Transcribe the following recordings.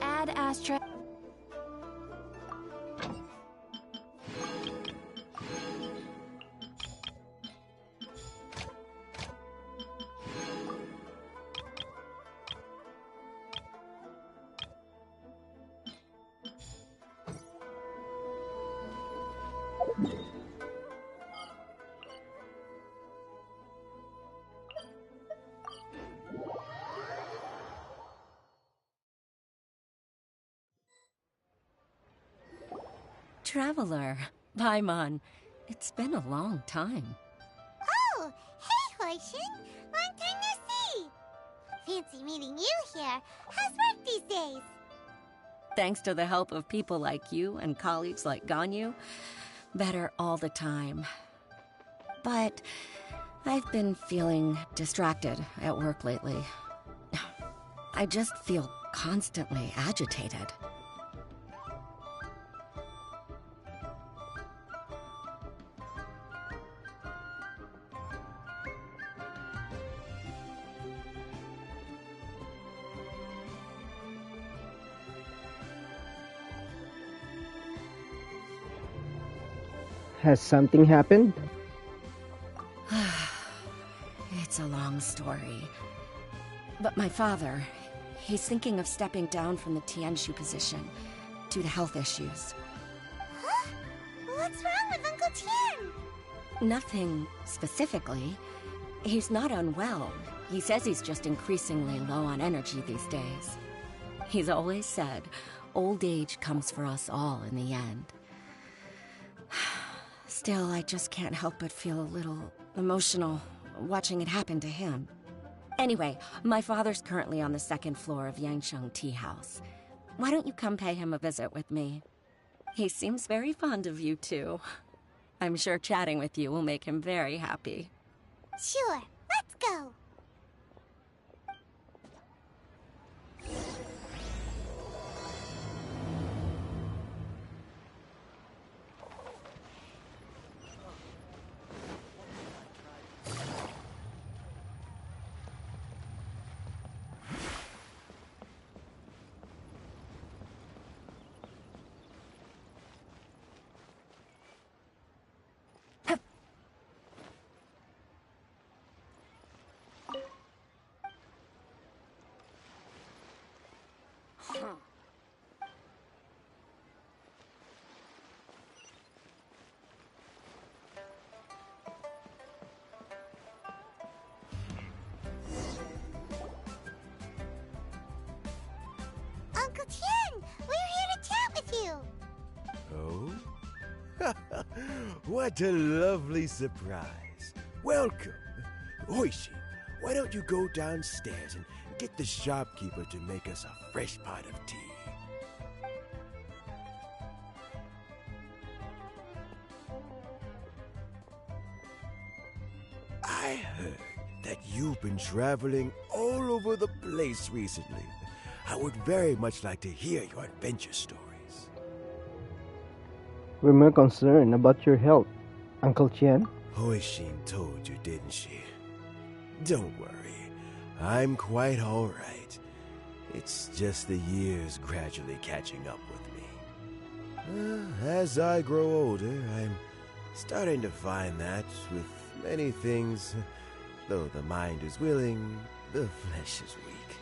Ad Astra. Traveler, Paimon, it's been a long time. Oh, hey, Hoishin! Long time no see! Fancy meeting you here. How's work these days? Thanks to the help of people like you and colleagues like Ganyu, better all the time. But I've been feeling distracted at work lately. I just feel constantly agitated. Has something happened? It's a long story. But my father, he's thinking of stepping down from the Tianshu position due to health issues. Huh? What's wrong with Uncle Tian? Nothing specifically. He's not unwell. He says he's just increasingly low on energy these days. He's always said, old age comes for us all in the end. Still, I just can't help but feel a little emotional watching it happen to him. Anyway, my father's currently on the second floor of Yangsheng Tea House. Why don't you come pay him a visit with me? He seems very fond of you, too. I'm sure chatting with you will make him very happy. Sure, let's go. Uncle Tian, we're here to chat with you. Oh? What a lovely surprise. Welcome. Hoishi, why don't you go downstairs and get the shopkeeper to make us a fresh pot of tea? I heard that you've been traveling all over the place recently. I would very much like to hear your adventure stories. We're more concerned about your health, Uncle Tian. Hoishin told you, didn't she? Don't worry, I'm quite all right. It's just the years gradually catching up with me. As I grow older, I'm starting to find that with many things, though the mind is willing, the flesh is weak.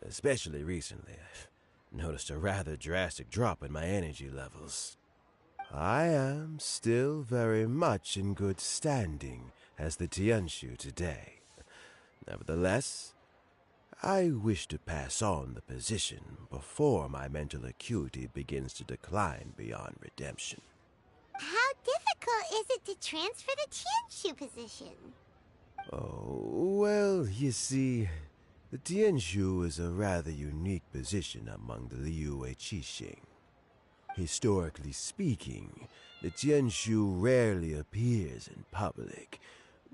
Especially recently, I've noticed a rather drastic drop in my energy levels. I am still very much in good standing as the Tianshu today. Nevertheless, I wish to pass on the position before my mental acuity begins to decline beyond redemption. How difficult is it to transfer the Tianshu position? Oh, well, you see, the Tianshu is a rather unique position among the Liyue Qixing. Historically speaking, the Tianshu rarely appears in public.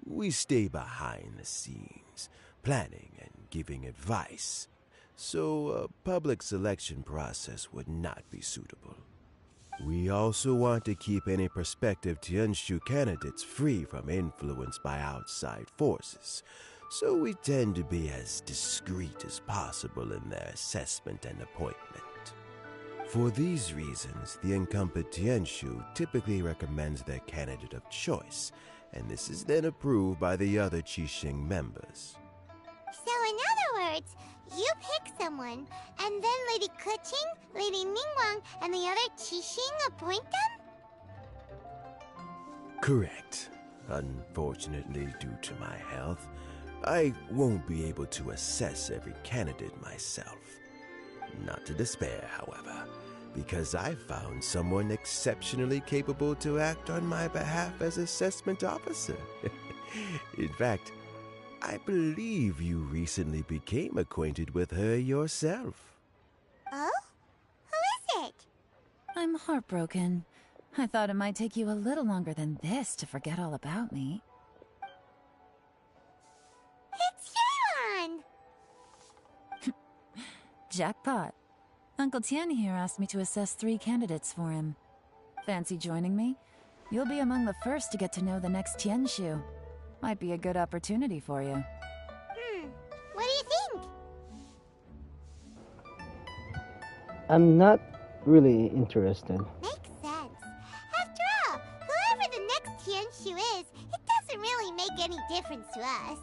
We stay behind the scenes, planning and giving advice, so a public selection process would not be suitable. We also want to keep any prospective Tianshu candidates free from influence by outside forces, so we tend to be as discreet as possible in their assessment and appointment. For these reasons, the incumbent Tianshu typically recommends their candidate of choice, and this is then approved by the other Qixing members. So in other words, you pick someone, and then Lady Keqing, Lady Ningguang, and the other Qixing appoint them? Correct. Unfortunately, due to my health, I won't be able to assess every candidate myself. Not to despair, however, because I found someone exceptionally capable to act on my behalf as assessment officer. In fact, I believe you recently became acquainted with her yourself. Oh? Who is it? I'm heartbroken. I thought it might take you a little longer than this to forget all about me. It's Yelan! Jackpot. Uncle Tian here asked me to assess 3 candidates for him. Fancy joining me? You'll be among the first to get to know the next Tianshu. Might be a good opportunity for you. What do you think? I'm not really interested. Makes sense. After all, whoever the next Tianshu is, it doesn't really make any difference to us.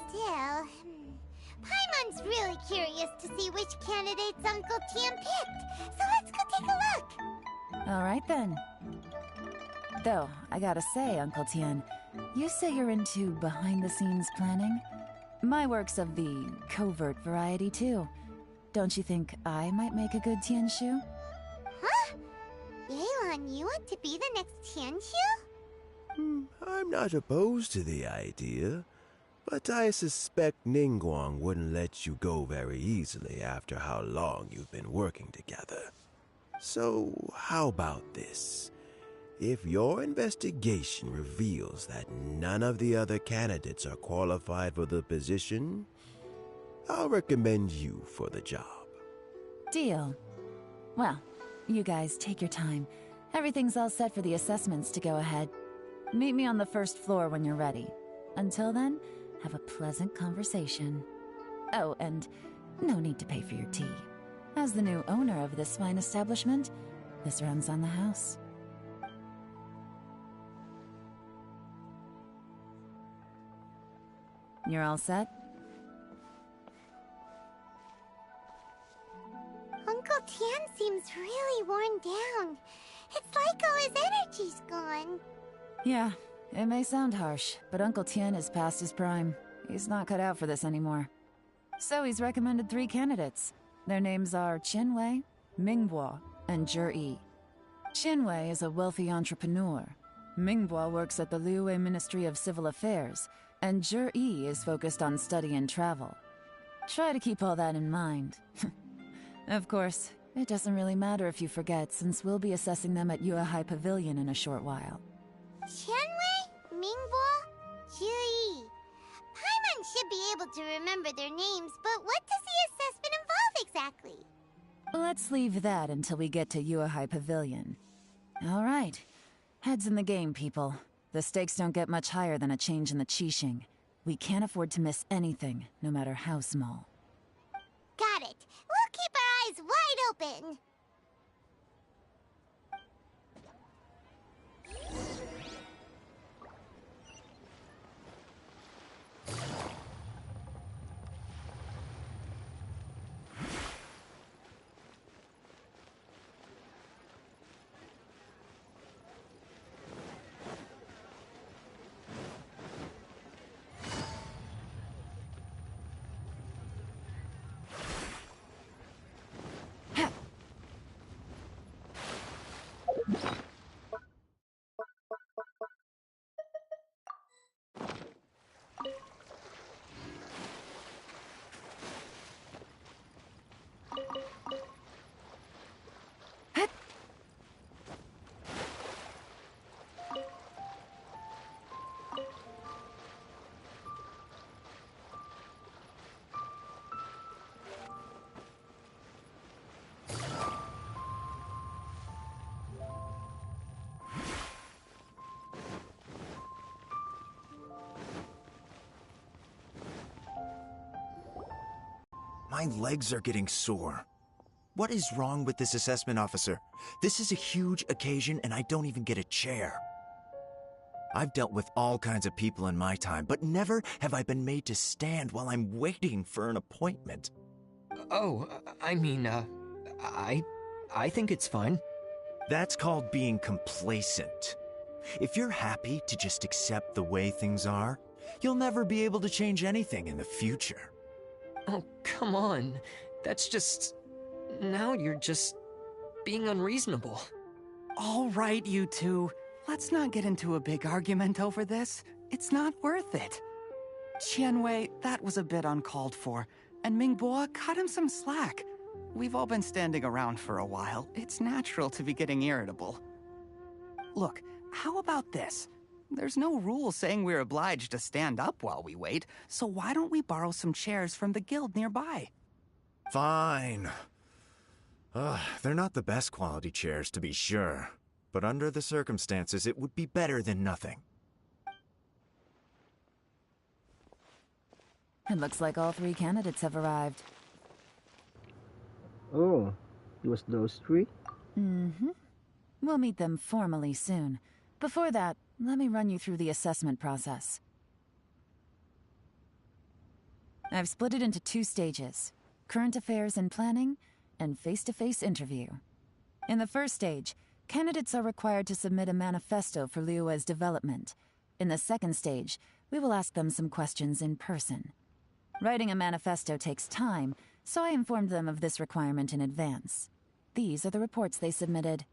Still, Paimon's really curious to see which candidates Uncle Tian picked, so let's go take a look. Alright then. Though, I gotta say, Uncle Tian, you say you're into behind-the-scenes planning? My work's of the covert variety, too. Don't you think I might make a good Tianshu? Huh? Yelan, you want to be the next Tianshu? I'm not opposed to the idea, but I suspect Ningguang wouldn't let you go very easily after how long you've been working together. So, how about this? If your investigation reveals that none of the other candidates are qualified for the position, I'll recommend you for the job. Deal. Well, you guys take your time. Everything's all set for the assessments to go ahead. Meet me on the first floor when you're ready. Until then, have a pleasant conversation. Oh, and no need to pay for your tea. As the new owner of this fine establishment, this runs on the house. You're all set? Uncle Tian seems really worn down. It's like all his energy's gone. Yeah, it may sound harsh, but Uncle Tian is past his prime. He's not cut out for this anymore. So he's recommended 3 candidates. Their names are Qinwei, Mingbo, and Zhi. Qinwei is a wealthy entrepreneur. Mingbo works at the Liyue Ministry of Civil Affairs, and Zhi is focused on study and travel. Try to keep all that in mind. Of course, it doesn't really matter if you forget, since we'll be assessing them at Yuehai Pavilion in a short while. Qianwei, Mingbo, Zhi. able to remember their names, but what does the assessment involve exactly? Let's leave that until we get to Yuehai Pavilion. All right. Heads in the game, people. The stakes don't get much higher than a change in the Qixing. We can't afford to miss anything, no matter how small. Got it. We'll keep our eyes wide open. My legs are getting sore. What is wrong with this assessment officer? This is a huge occasion and I don't even get a chair. I've dealt with all kinds of people in my time, but never have I been made to stand while I'm waiting for an appointment. Oh, I think it's fine. That's called being complacent. If you're happy to just accept the way things are, you'll never be able to change anything in the future. Oh, come on. That's just... Now you're just... being unreasonable. All right, you two. Let's not get into a big argument over this. It's not worth it. Qianwei, that was a bit uncalled for. And Mingbo, cut him some slack. We've all been standing around for a while. It's natural to be getting irritable. Look, how about this? There's no rule saying we're obliged to stand up while we wait, so why don't we borrow some chairs from the guild nearby? Fine. They're not the best quality chairs, to be sure. But under the circumstances, it would be better than nothing. It looks like all 3 candidates have arrived. Oh, it was those 3? Mm-hmm. We'll meet them formally soon. Before that, let me run you through the assessment process. I've split it into 2 stages: current affairs and planning, and face-to-face interview. In the first stage, candidates are required to submit a manifesto for Liyue's development. In the second stage, we will ask them some questions in person. Writing a manifesto takes time, so I informed them of this requirement in advance. These are the reports they submitted.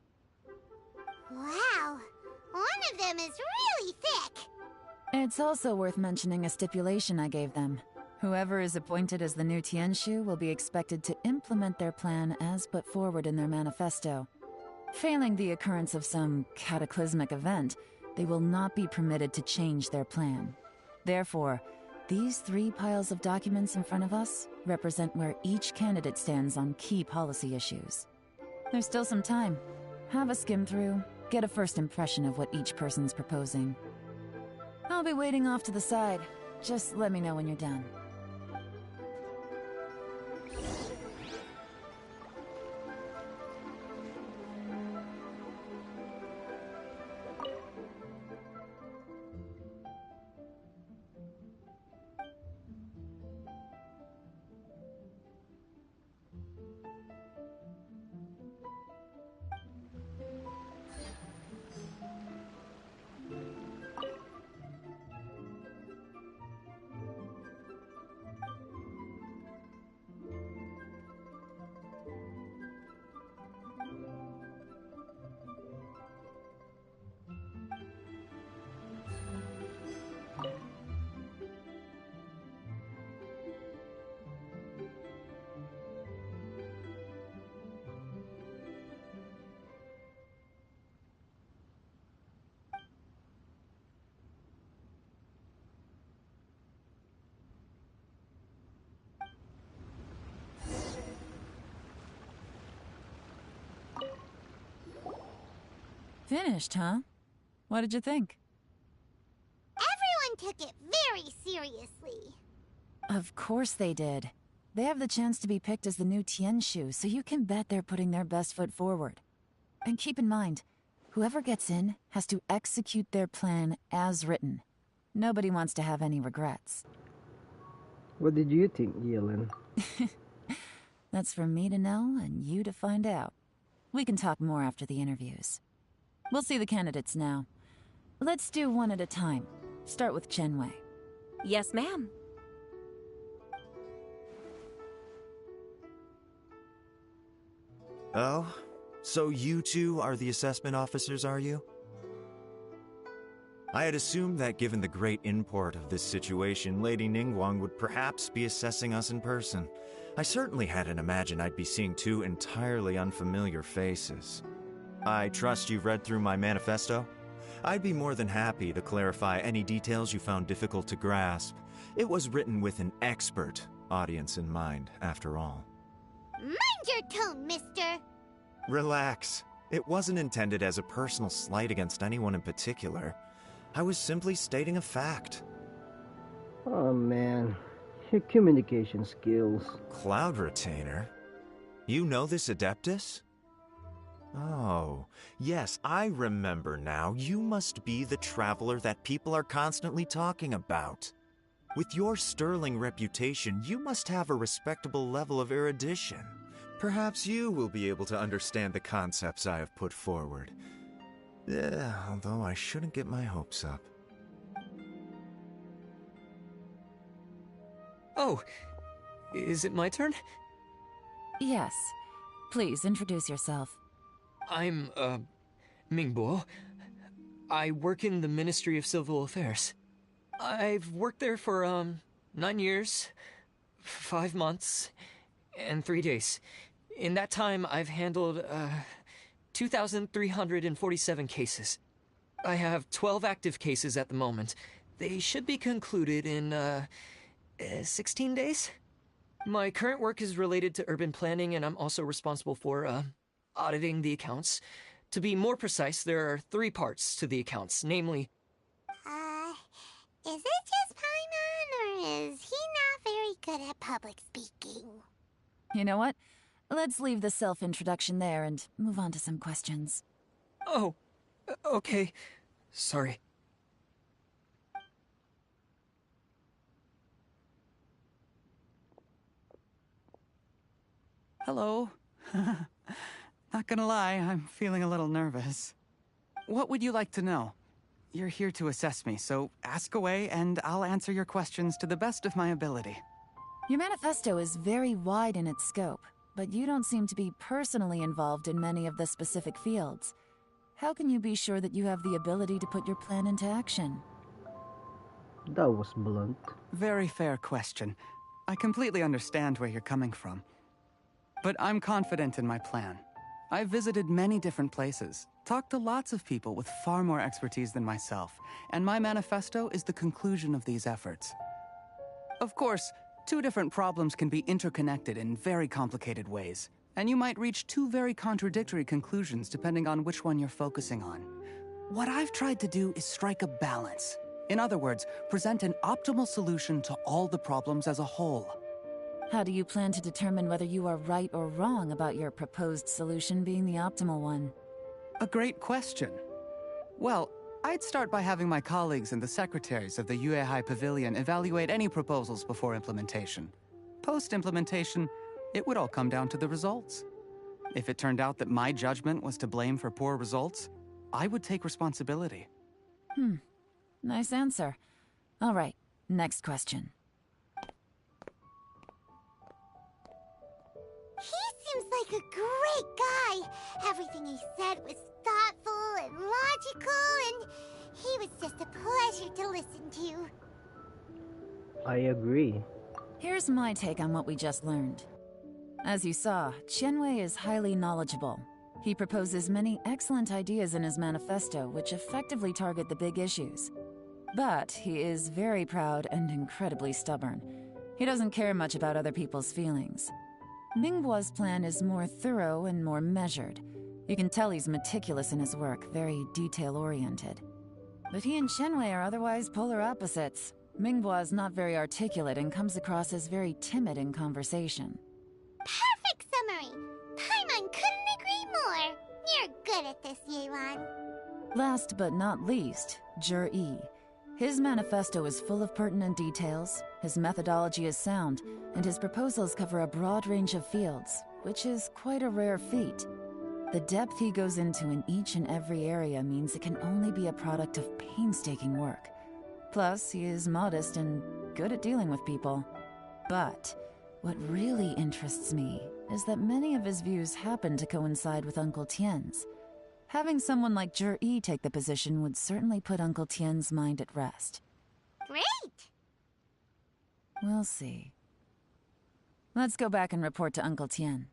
Wow, one of them is really thick. It's also worth mentioning a stipulation I gave them. Whoever is appointed as the new Tianshu will be expected to implement their plan as put forward in their manifesto. Failing the occurrence of some cataclysmic event, they will not be permitted to change their plan. Therefore, these 3 piles of documents in front of us represent where each candidate stands on key policy issues. There's still some time. Have a skim through, get a first impression of what each person's proposing. I'll be waiting off to the side. Just let me know when you're done. Finished, huh? What did you think? Everyone took it very seriously. Of course they did. They have the chance to be picked as the new Tianshu, so you can bet they're putting their best foot forward. And keep in mind, whoever gets in has to execute their plan as written. Nobody wants to have any regrets. What did you think, Yelan? That's for me to know and you to find out. We can talk more after the interviews. We'll see the candidates now. Let's do one at a time. Start with Chenwei. Yes, ma'am. Oh? So you two are the assessment officers, are you? I had assumed that given the great import of this situation, Lady Ningguang would perhaps be assessing us in person. I certainly hadn't imagined I'd be seeing two entirely unfamiliar faces. I trust you've read through my manifesto? I'd be more than happy to clarify any details you found difficult to grasp. It was written with an expert audience in mind, after all. Mind your tone, mister. Relax. It wasn't intended as a personal slight against anyone in particular. I was simply stating a fact. Oh man, your communication skills. Cloud Retainer? You know this Adeptus? Oh, yes, I remember now. You must be the traveler that people are constantly talking about. With your sterling reputation, you must have a respectable level of erudition. Perhaps you will be able to understand the concepts I have put forward. Although I shouldn't get my hopes up. Oh, is it my turn? Yes. Please introduce yourself. I'm, Mingbo. I work in the Ministry of Civil Affairs. I've worked there for, 9 years, 5 months, and 3 days. In that time, I've handled, 2,347 cases. I have 12 active cases at the moment. They should be concluded in, 16 days? My current work is related to urban planning, and I'm also responsible for, auditing the accounts. To be more precise, there are 3 parts to the accounts, namely... Is it just Paimon, or is he not very good at public speaking? You know what? Let's leave the self-introduction there and move on to some questions. Oh, okay. Sorry. Hello. Not gonna lie, I'm feeling a little nervous. What would you like to know? You're here to assess me, so ask away and I'll answer your questions to the best of my ability. Your manifesto is very wide in its scope, but you don't seem to be personally involved in many of the specific fields. How can you be sure that you have the ability to put your plan into action? That was blunt. Very fair question. I completely understand where you're coming from. But I'm confident in my plan. I've visited many different places, talked to lots of people with far more expertise than myself, and my manifesto is the conclusion of these efforts. Of course, 2 different problems can be interconnected in very complicated ways, and you might reach 2 very contradictory conclusions depending on which one you're focusing on. What I've tried to do is strike a balance. In other words, present an optimal solution to all the problems as a whole. How do you plan to determine whether you are right or wrong about your proposed solution being the optimal one? A great question. Well, I'd start by having my colleagues and the secretaries of the Yuehai Pavilion evaluate any proposals before implementation. Post-implementation, it would all come down to the results. If it turned out that my judgment was to blame for poor results, I would take responsibility. Nice answer. All right, next question. He seems like a great guy. Everything he said was thoughtful and logical, and he was just a pleasure to listen to. I agree. Here's my take on what we just learned. As you saw, Chenwei is highly knowledgeable. He proposes many excellent ideas in his manifesto which effectively target the big issues. But he is very proud and incredibly stubborn. He doesn't care much about other people's feelings. Ningguo's plan is more thorough and more measured. You can tell he's meticulous in his work, very detail-oriented. But he and Shenwei are otherwise polar opposites. Minghua is not very articulate and comes across as very timid in conversation. Perfect summary! Paimon couldn't agree more! You're good at this, Yelan. Last but not least, Jur-E. His manifesto is full of pertinent details, his methodology is sound, and his proposals cover a broad range of fields, which is quite a rare feat. The depth he goes into in each and every area means it can only be a product of painstaking work. Plus, he is modest and good at dealing with people. But what really interests me is that many of his views happen to coincide with Uncle Tien's. Having someone like Jur-E take the position would certainly put Uncle Tien's mind at rest. Great! We'll see. Let's go back and report to Uncle Tien.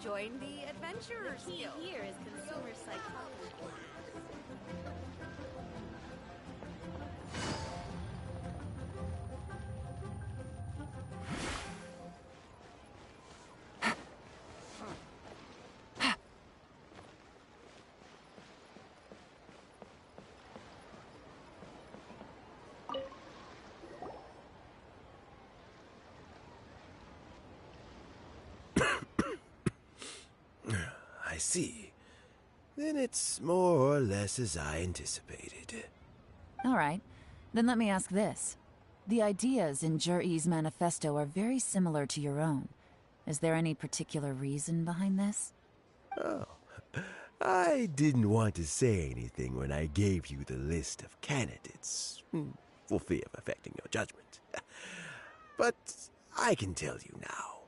Join the adventurers. The key here is consumer psychology. I see. Then it's more or less as I anticipated. All right, then let me ask this. The ideas in Jur-E's manifesto are very similar to your own. Is there any particular reason behind this? Oh, I didn't want to say anything when I gave you the list of candidates, for fear of affecting your judgment. But I can tell you now.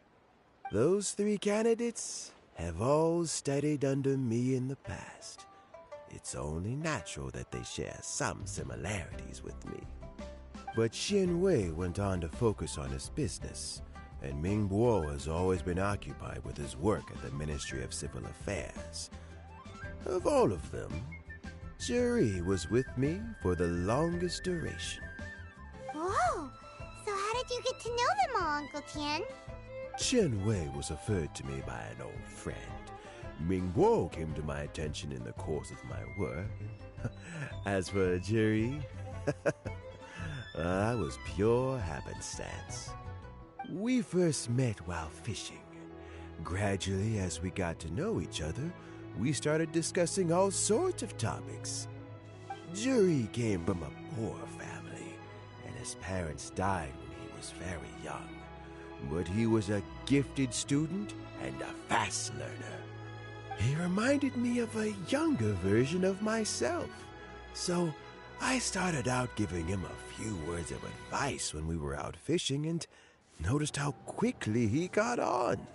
Those 3 candidates have all studied under me in the past. It's only natural that they share some similarities with me. But Shenwei went on to focus on his business, and Mingbo has always been occupied with his work at the Ministry of Civil Affairs. Of all of them, Jur-E was with me for the longest duration. Whoa! So how did you get to know them all, Uncle Tien? Shenwei was referred to me by an old friend. Mingbo came to my attention in the course of my work. As for Jur-E, I was pure happenstance. We first met while fishing. Gradually, as we got to know each other, we started discussing all sorts of topics. Jur-E came from a poor family, and his parents died when he was very young. But he was a gifted student and a fast learner. He reminded me of a younger version of myself. So I started out giving him a few words of advice when we were out fishing and noticed how quickly he got on.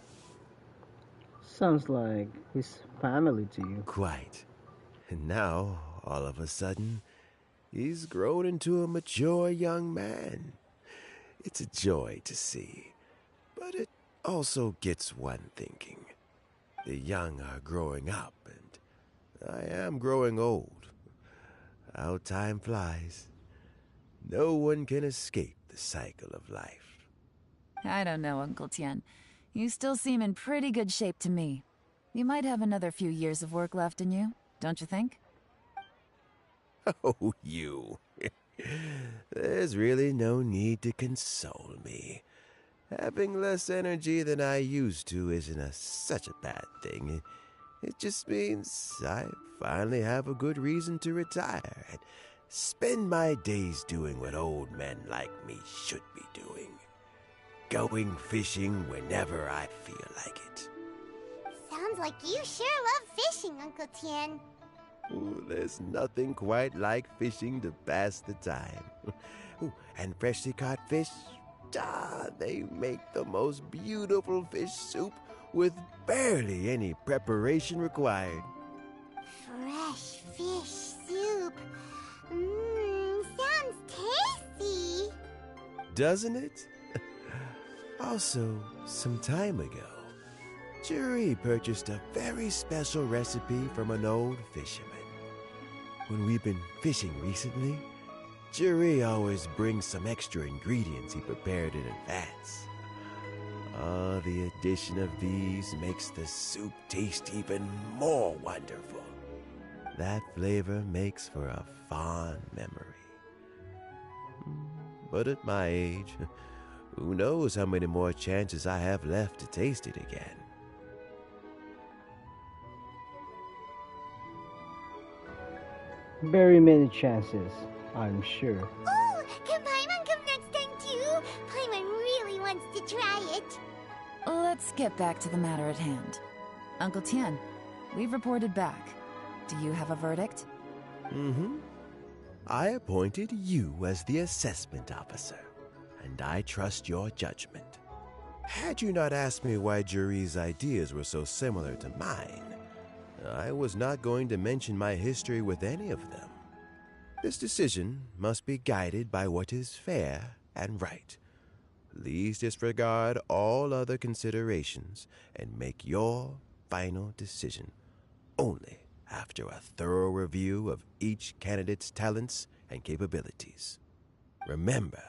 Sounds like his family to you. Quite. And now, all of a sudden, he's grown into a mature young man. It's a joy to see. But it also gets one thinking. The young are growing up, and I am growing old. How time flies. No one can escape the cycle of life. I don't know, Uncle Tien. You still seem in pretty good shape to me. You might have another few years of work left in you, don't you think? Oh, you. There's really no need to console me. Having less energy than I used to isn't such a bad thing. It just means I finally have a good reason to retire and spend my days doing what old men like me should be doing. Going fishing whenever I feel like it. Sounds like you sure love fishing, Uncle Tien. Ooh, there's nothing quite like fishing to pass the time. Ooh, and freshly caught fish, they make the most beautiful fish soup with barely any preparation required. Fresh fish soup. Sounds tasty. Doesn't it? Also, some time ago, Jury purchased a very special recipe from an old fisherman. When we've been fishing recently, Jury always brings some extra ingredients he prepared in advance. The addition of these makes the soup taste even more wonderful. That flavor makes for a fond memory. But at my age, who knows how many more chances I have left to taste it again. Very many chances, I'm sure. Oh, can Paimon come next time too? Paimon really wants to try it. Let's get back to the matter at hand. Uncle Tien, we've reported back. Do you have a verdict? I appointed you as the assessment officer, and I trust your judgment. Had you not asked me why Jury's ideas were so similar to mine, I was not going to mention my history with any of them. This decision must be guided by what is fair and right. Please disregard all other considerations and make your final decision only after a thorough review of each candidate's talents and capabilities. Remember,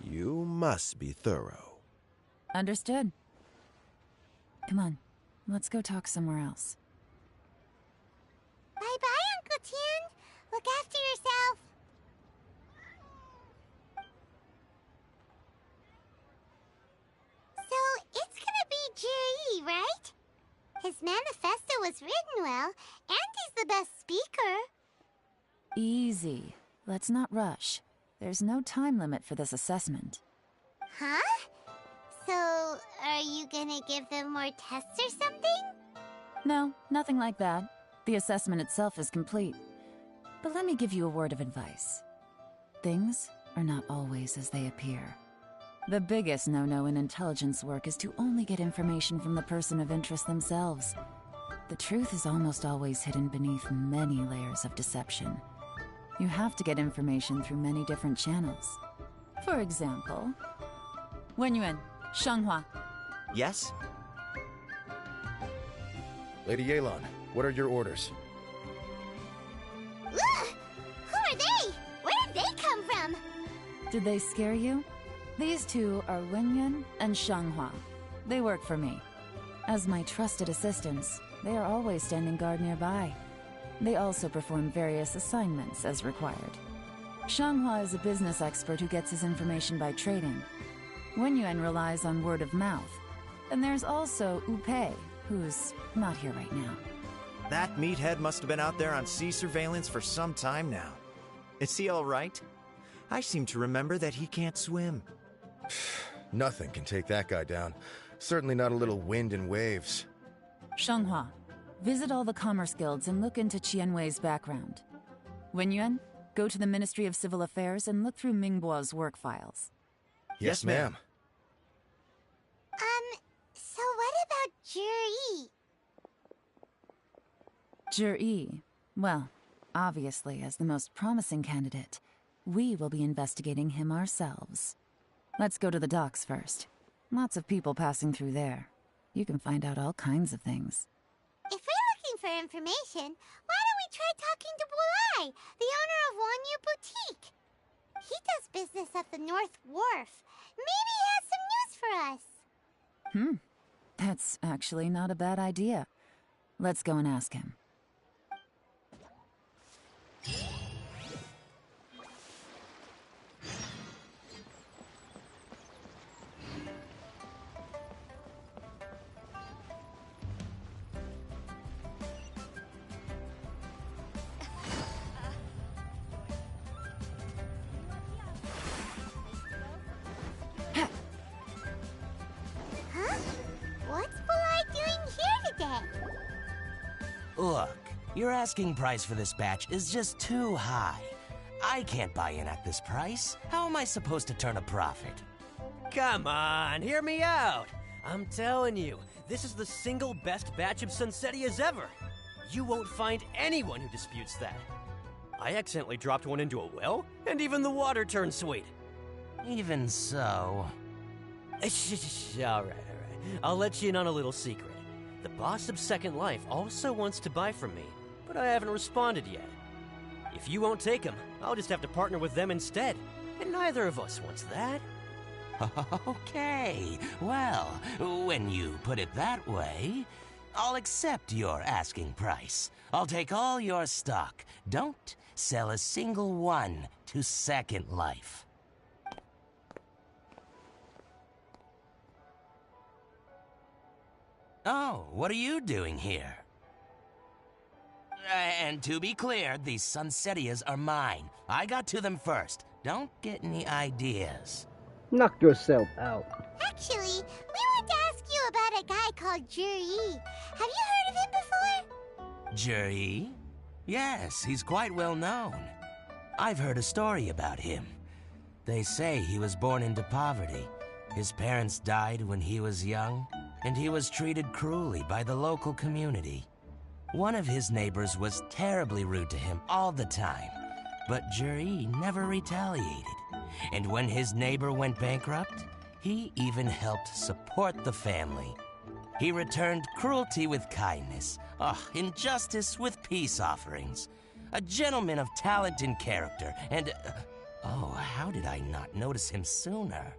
you must be thorough. Understood. Come on, let's go talk somewhere else. Bye-bye, Uncle Tien. Look after yourself. So, it's gonna be Jiri, right? His manifesto was written well, and he's the best speaker. Easy. Let's not rush. There's no time limit for this assessment. Huh? So, are you gonna give them more tests or something? No, nothing like that. The assessment itself is complete. But let me give you a word of advice. Things are not always as they appear. The biggest no-no in intelligence work is to only get information from the person of interest themselves. The truth is almost always hidden beneath many layers of deception. You have to get information through many different channels. For example, Wenyuan, Shenghua. Yes? Lady Yelan, what are your orders? Ugh! Who are they? Where did they come from? Did they scare you? These two are Wenyuan and Shenghua. They work for me. As my trusted assistants, they are always standing guard nearby. They also perform various assignments as required. Shenghua is a business expert who gets his information by trading. Wenyuan relies on word of mouth. And there's also Upei, who's not here right now. That meathead must have been out there on sea surveillance for some time now. Is he all right? I seem to remember that he can't swim. Nothing can take that guy down. Certainly not a little wind and waves. Shenghua, visit all the commerce guilds and look into Qianwei's background. Wenyuan, go to the Ministry of Civil Affairs and look through Mingbo's work files. Yes, ma'am. So what about Juri? Juri, well, obviously as the most promising candidate, we will be investigating him ourselves. Let's go to the docks first. Lots of people passing through there. You can find out all kinds of things. If we're looking for information, why don't we try talking to Bulai, the owner of Wanyu Boutique? He does business at the North Wharf. Maybe he has some news for us. That's actually not a bad idea. Let's go and ask him. What's Polite doing here today? Look, your asking price for this batch is just too high. I can't buy in at this price. How am I supposed to turn a profit? Come on, hear me out. I'm telling you, this is the single best batch of Sunsettias ever. You won't find anyone who disputes that. I accidentally dropped one into a well, and even the water turned sweet. Even so... All right. I'll let you in on a little secret. The boss of Second Life also wants to buy from me, but I haven't responded yet. If you won't take him, I'll just have to partner with them instead, and neither of us wants that. Okay, well, when you put it that way, I'll accept your asking price. I'll take all your stock. Don't sell a single one to Second Life. Oh, what are you doing here? And to be clear, these Sunsettias are mine. I got to them first. Don't get any ideas. Knock yourself out. Actually, we want to ask you about a guy called Juri. Have you heard of him before? Juri? Yes, he's quite well known. I've heard a story about him. They say he was born into poverty. His parents died when he was young, and he was treated cruelly by the local community. One of his neighbors was terribly rude to him all the time, but Juri never retaliated. And when his neighbor went bankrupt, he even helped support the family. He returned cruelty with kindness, injustice with peace offerings. A gentleman of talent and character, and... oh, how did I not notice him sooner?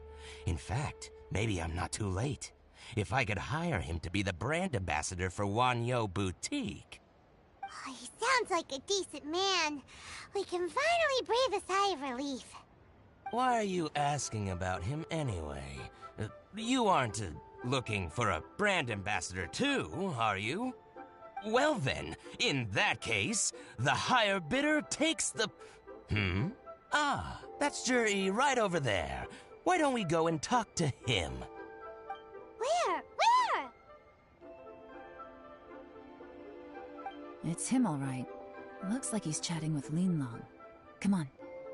In fact, maybe I'm not too late. If I could hire him to be the brand ambassador for Wanyo Boutique. Oh, he sounds like a decent man. We can finally breathe a sigh of relief. Why are you asking about him anyway? You aren't looking for a brand ambassador too, are you? Well then, in that case, the higher bidder takes the... Ah, that's Juri right over there. Why don't we go and talk to him? Where? It's him, all right. Looks like he's chatting with Yelan. Come on,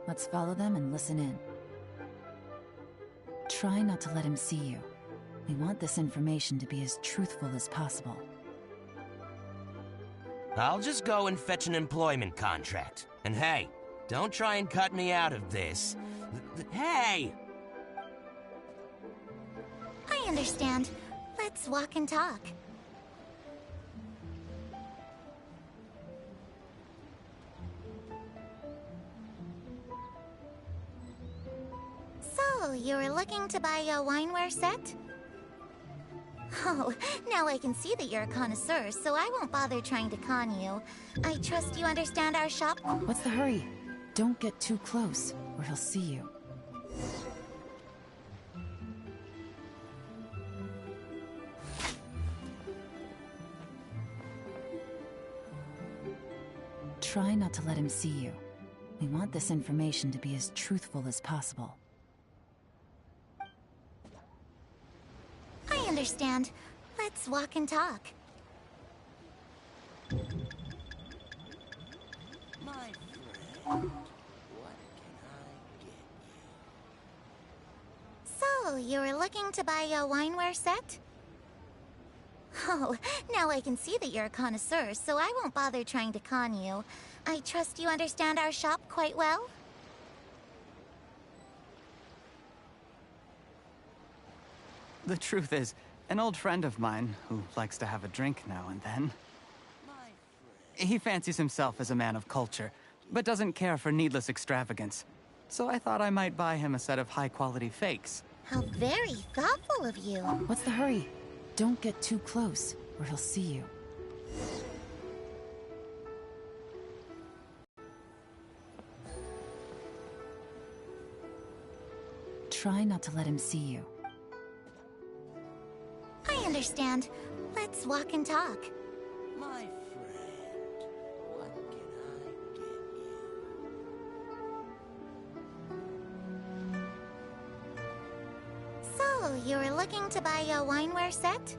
let's follow them and listen in. Try not to let him see you. We want this information to be as truthful as possible. I'll just go and fetch an employment contract. And hey, don't try and cut me out of this. Hey! I understand. Let's walk and talk. So, you were looking to buy a wineware set? Oh, now I can see that you're a connoisseur, so I won't bother trying to con you. I trust you understand our shop. What's the hurry? Don't get too close, or he'll see you. Try not to let him see you. We want this information to be as truthful as possible. I understand. Let's walk and talk. My friend, what can I get you? So, you were looking to buy a wineware set? Oh, now I can see that you're a connoisseur, so I won't bother trying to con you. I trust you understand our shop quite well? The truth is, an old friend of mine, who likes to have a drink now and then, he fancies himself as a man of culture, but doesn't care for needless extravagance. So I thought I might buy him a set of high-quality fakes. How very thoughtful of you. What's the hurry? Don't get too close, or he'll see you. try not to let him see you. I understand. Let's walk and talk. My friend, what can I get you? So, you were looking to buy a wineware set?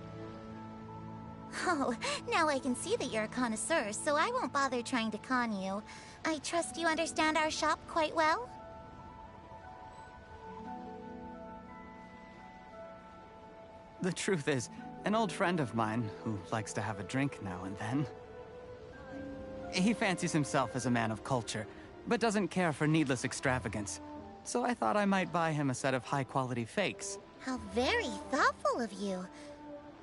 Oh, now I can see that you're a connoisseur, so I won't bother trying to con you. I trust you understand our shop quite well? The truth is, an old friend of mine, who likes to have a drink now and then, he fancies himself as a man of culture, but doesn't care for needless extravagance. So I thought I might buy him a set of high-quality fakes. How very thoughtful of you.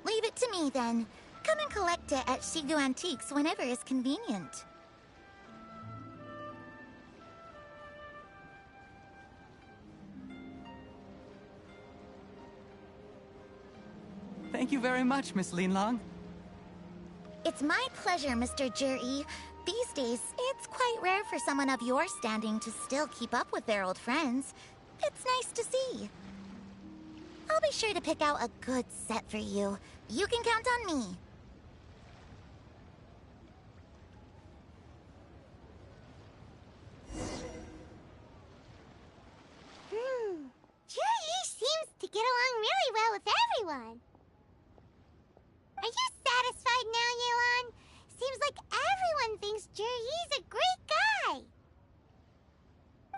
Leave it to me, then. Come and collect it at Shigu Antiques whenever is convenient. Thank you very much, Miss Linlong. It's my pleasure, Mr. Juri. These days, it's quite rare for someone of your standing to still keep up with their old friends. It's nice to see. I'll be sure to pick out a good set for you. You can count on me. Juri seems to get along really well with everyone. Are you satisfied now, Yelan? Seems like everyone thinks Juri's a great guy.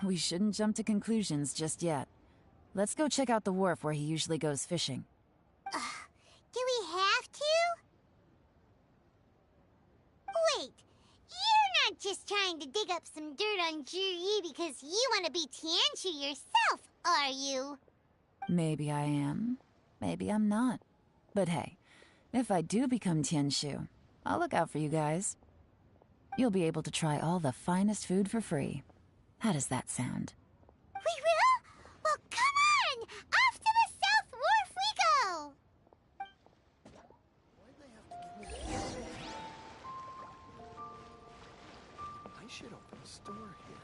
We shouldn't jump to conclusions just yet. Let's go check out the wharf where he usually goes fishing. Do we have to? Wait, you're not just trying to dig up some dirt on Juri because you want to be Tianshu yourself, are you? Maybe I am. Maybe I'm not. But hey, if I do become Tianshu, I'll look out for you guys. You'll be able to try all the finest food for free. How does that sound? We will? Well, come on! Off to the South Wharf we go! I should open a store here.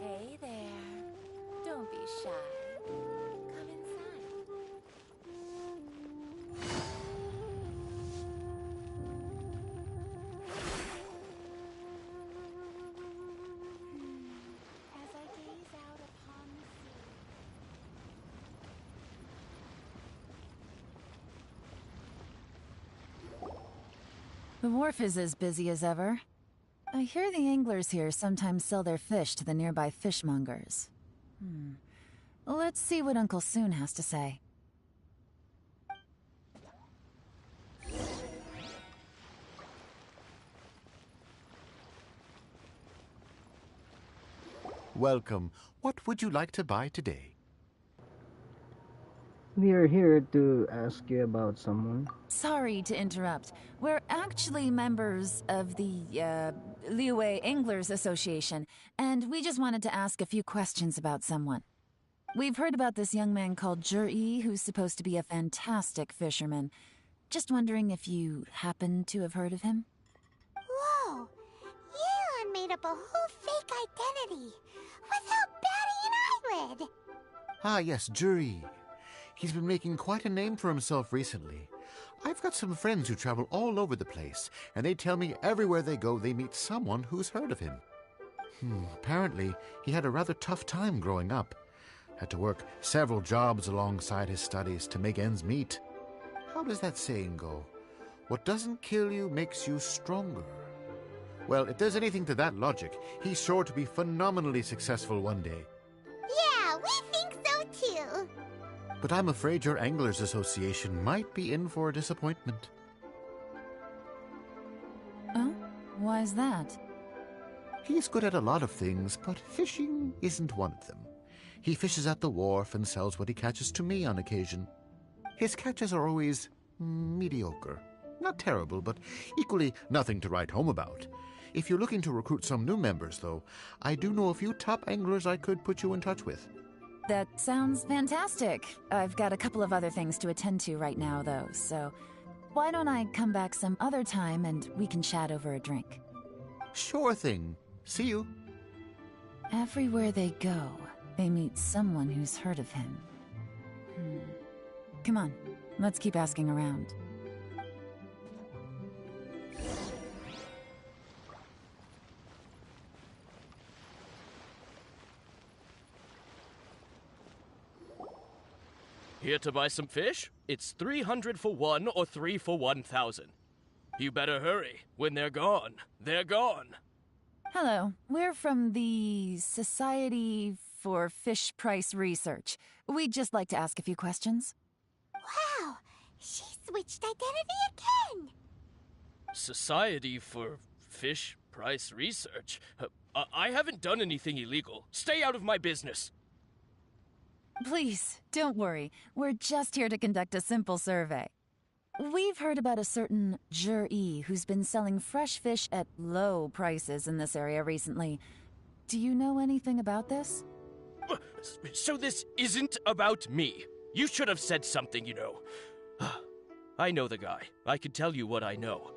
Hey there. Don't be shy. Come inside. As I gaze out upon the sea. The wharf is as busy as ever. I hear the anglers here sometimes sell their fish to the nearby fishmongers. Let's see what Uncle Soon has to say. Welcome. What would you like to buy today? We are here to ask you about someone. Sorry to interrupt. We're actually members of the, Liyue Anglers Association, and we just wanted to ask a few questions about someone. We've heard about this young man called Juri, who's supposed to be a fantastic fisherman. Just wondering if you happen to have heard of him? Whoa! Yelan made up a whole fake identity without batting an eyelid! Ah, yes, Juri. He's been making quite a name for himself recently. I've got some friends who travel all over the place, and they tell me everywhere they go they meet someone who's heard of him. Apparently, he had a rather tough time growing up. Had to work several jobs alongside his studies to make ends meet. How does that saying go? What doesn't kill you makes you stronger. Well, if there's anything to that logic, he's sure to be phenomenally successful one day. Yeah, we think so too. But I'm afraid your Anglers Association might be in for a disappointment. Oh? Why is that? He's good at a lot of things, but fishing isn't one of them. He fishes at the wharf and sells what he catches to me on occasion. His catches are always mediocre. Not terrible, but equally nothing to write home about. If you're looking to recruit some new members, though, I do know a few top anglers I could put you in touch with. That sounds fantastic. I've got a couple of other things to attend to right now, though, so why don't I come back some other time and we can chat over a drink? Sure thing. See you. Everywhere they go, they meet someone who's heard of him. Come on, let's keep asking around. Here to buy some fish? It's 300 for one or 3 for 1,000. You better hurry. When they're gone, they're gone. Hello, we're from the Society for Fish Price Research. We'd just like to ask a few questions. Wow, she switched identity again. Society for Fish Price Research? I haven't done anything illegal. Stay out of my business. Please, don't worry. We're just here to conduct a simple survey. We've heard about a certain Jur-E who's been selling fresh fish at low prices in this area recently. Do you know anything about this? So this isn't about me. You should have said something, you know. I know the guy. I can tell you what I know.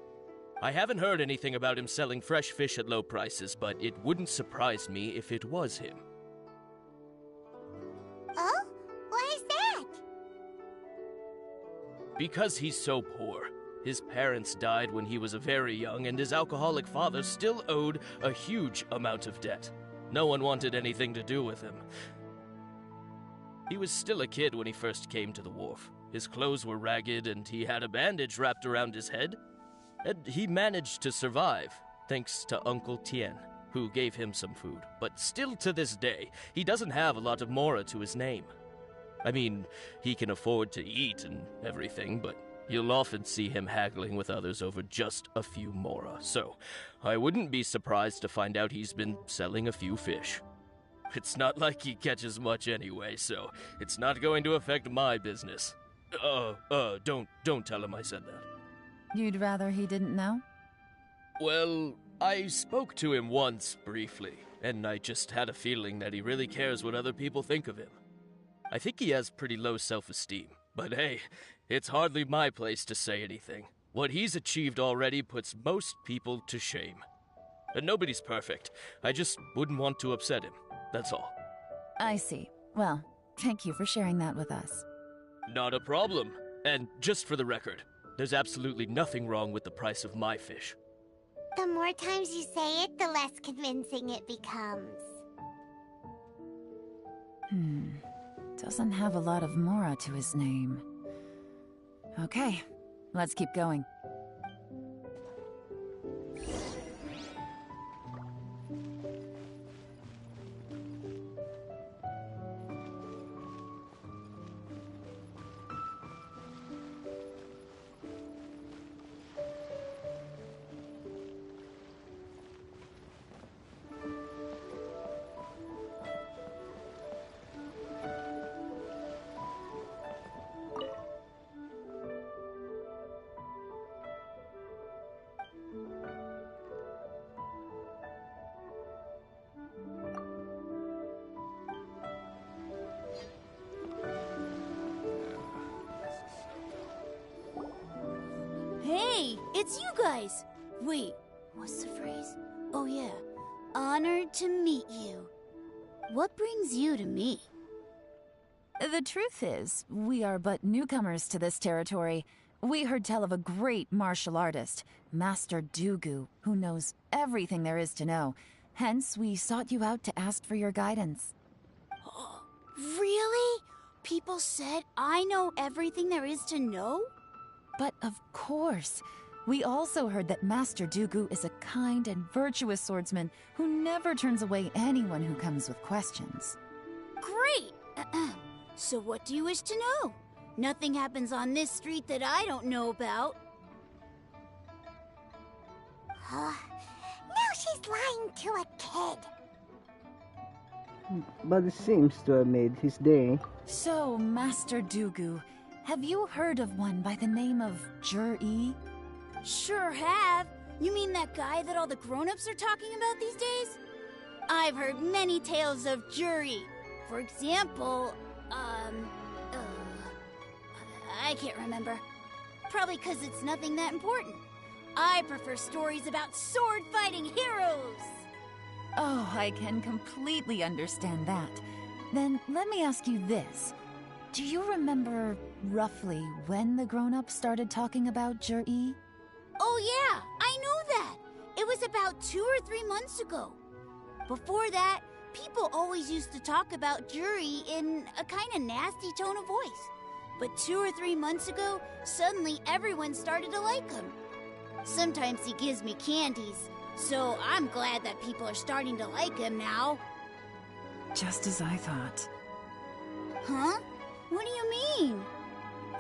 I haven't heard anything about him selling fresh fish at low prices, but it wouldn't surprise me if it was him. Oh? Why is that? Because he's so poor. His parents died when he was very young, and his alcoholic father still owed a huge amount of debt. No one wanted anything to do with him. He was still a kid when he first came to the wharf. His clothes were ragged, and he had a bandage wrapped around his head. And he managed to survive, thanks to Uncle Tien, who gave him some food. But still to this day, he doesn't have a lot of mora to his name. I mean, he can afford to eat and everything, but you'll often see him haggling with others over just a few mora. So, I wouldn't be surprised to find out he's been selling a few fish. It's not like he catches much anyway, so it's not going to affect my business. Don't tell him I said that. You'd rather he didn't know? Well, I spoke to him once, briefly, and I just had a feeling that he really cares what other people think of him. I think he has pretty low self-esteem, but hey, it's hardly my place to say anything. What he's achieved already puts most people to shame. And nobody's perfect. I just wouldn't want to upset him, that's all. I see. Well, thank you for sharing that with us. Not a problem. And just for the record, there's absolutely nothing wrong with the price of my fish. The more times you say it, the less convincing it becomes. Doesn't have a lot of mora to his name. Okay, let's keep going. Hey, it's you guys! Wait, what's the phrase? Oh yeah, honored to meet you. What brings you to me? The truth is, we are but newcomers to this territory. We heard tell of a great martial artist, Master Dugu, who knows everything there is to know. Hence, we sought you out to ask for your guidance. Really? People said I know everything there is to know? But of course, we also heard that Master Dooku is a kind and virtuous swordsman who never turns away anyone who comes with questions. Great! So what do you wish to know? Nothing happens on this street that I don't know about. Now she's lying to a kid. But it seems to have made his day. So, Master Dooku, have you heard of one by the name of Jur-E? Sure have. You mean that guy that all the grown-ups are talking about these days? I've heard many tales of Jur-E. For example, I can't remember. Probably because it's nothing that important. I prefer stories about sword-fighting heroes. Oh, I can completely understand that. Then let me ask you this. Do you remember roughly when the grown-ups started talking about Jur-E? Oh yeah, I know that. It was about 2 or 3 months ago. Before that, people always used to talk about Jur-E in a kind of nasty tone of voice. But 2 or 3 months ago, suddenly everyone started to like him. Sometimes he gives me candies, so I'm glad that people are starting to like him now. Just as I thought. Huh? What do you mean?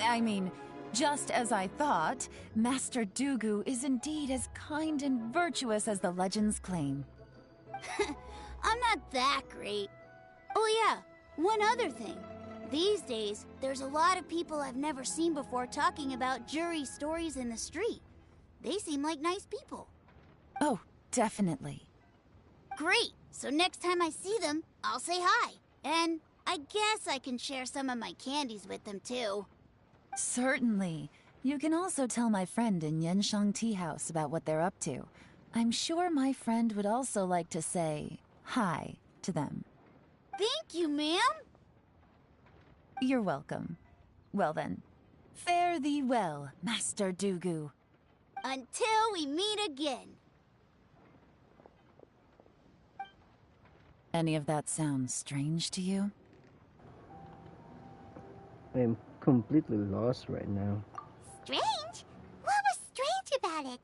I mean, just as I thought, Master Dooku is indeed as kind and virtuous as the legends claim. I'm not that great. Oh yeah, one other thing. These days, there's a lot of people I've never seen before talking about Jur-E stories in the street. They seem like nice people. Oh, definitely. Great! So next time I see them, I'll say hi. And I guess I can share some of my candies with them too. Certainly. You can also tell my friend in Yenshan Tea House about what they're up to. I'm sure my friend would also like to say hi to them. Thank you, ma'am. You're welcome. Well then, fare thee well, Master Dooku. Until we meet again. Any of that sound strange to you? I'm completely lost right now. Strange? What was strange about it?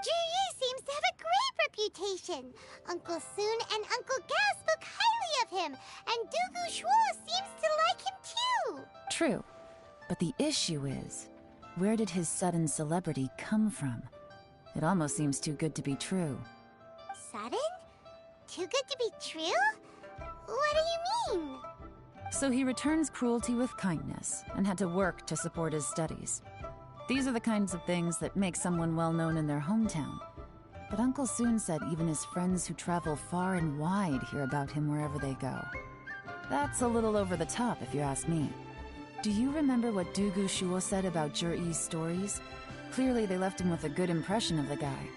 Jur-E seems to have a great reputation. Uncle Soon and Uncle Gao spoke highly of him, and Dooku Shuo seems to like him too. True. But the issue is, where did his sudden celebrity come from? It almost seems too good to be true. Sudden? Too good to be true? What do you mean? So he returns cruelty with kindness, and had to work to support his studies. These are the kinds of things that make someone well-known in their hometown. But Uncle Soon said even his friends who travel far and wide hear about him wherever they go. That's a little over the top, if you ask me. Do you remember what Dooku Shuo said about Jur-E's stories? Clearly they left him with a good impression of the guy.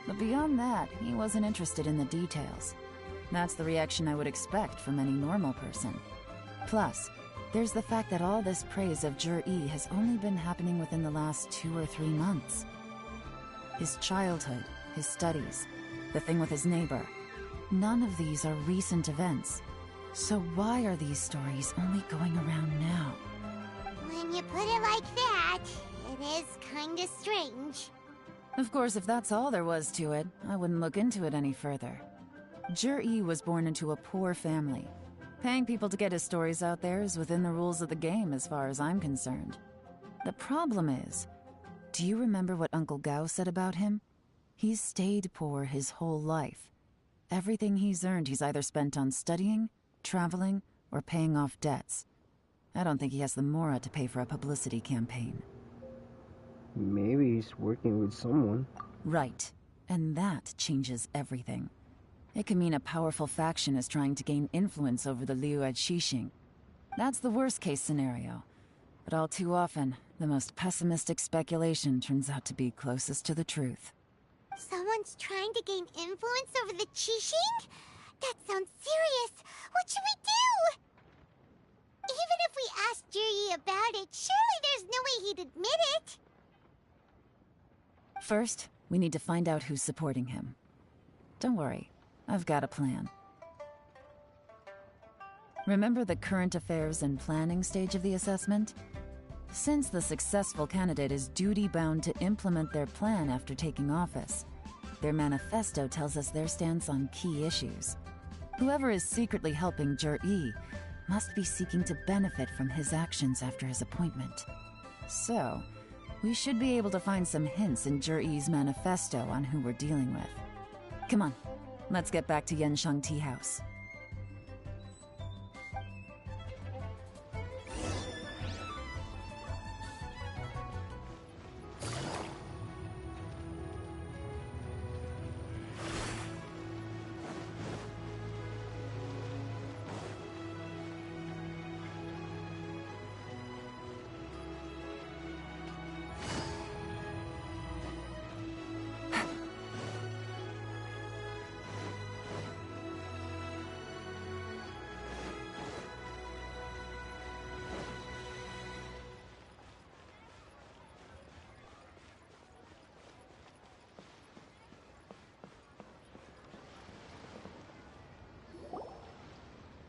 But beyond that, he wasn't interested in the details. That's the reaction I would expect from any normal person. Plus, there's the fact that all this praise of Jur-E has only been happening within the last 2 or 3 months. His childhood, his studies, the thing with his neighbor. None of these are recent events. So why are these stories only going around now? When you put it like that, it is kinda strange. Of course, if that's all there was to it, I wouldn't look into it any further. Jur-E was born into a poor family. Paying people to get his stories out there is within the rules of the game as far as I'm concerned. The problem is, do you remember what Uncle Gao said about him? He's stayed poor his whole life. Everything he's earned he's either spent on studying, traveling, or paying off debts. I don't think he has the mora to pay for a publicity campaign. Maybe he's working with someone. Right. And that changes everything. It can mean a powerful faction is trying to gain influence over the Liu at Xixing. That's the worst-case scenario. But all too often, the most pessimistic speculation turns out to be closest to the truth. Someone's trying to gain influence over the Qixing? That sounds serious. What should we do? Even if we asked Jur-E about it, surely there's no way he'd admit it. First, we need to find out who's supporting him. Don't worry, I've got a plan. Remember the current affairs and planning stage of the assessment? Since the successful candidate is duty-bound to implement their plan after taking office, their manifesto tells us their stance on key issues. Whoever is secretly helping Jur-E must be seeking to benefit from his actions after his appointment. So, we should be able to find some hints in Jur-E's manifesto on who we're dealing with. Come on, let's get back to Yenshang Tea House.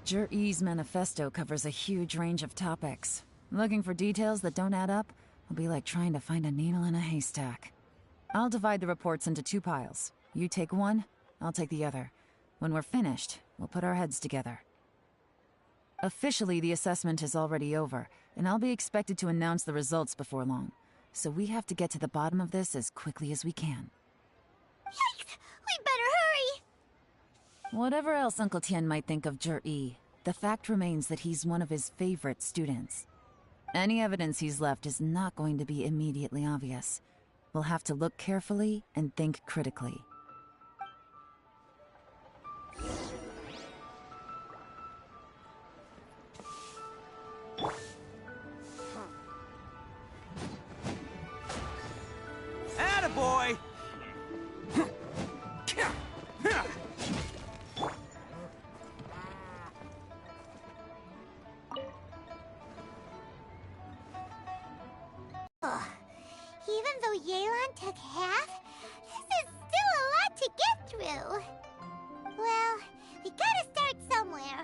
Jur-E's manifesto covers a huge range of topics. Looking for details that don't add up will be like trying to find a needle in a haystack. I'll divide the reports into 2 piles. You take one, I'll take the other. When we're finished, we'll put our heads together. Officially, the assessment is already over, and I'll be expected to announce the results before long. So we have to get to the bottom of this as quickly as we can. Yikes! We better hurry! Whatever else Uncle Tian might think of Jur-E, the fact remains that he's one of his favorite students. Any evidence he's left is not going to be immediately obvious. We'll have to look carefully and think critically. Attaboy! Even though Yelan took half, this is still a lot to get through. Well, we gotta start somewhere.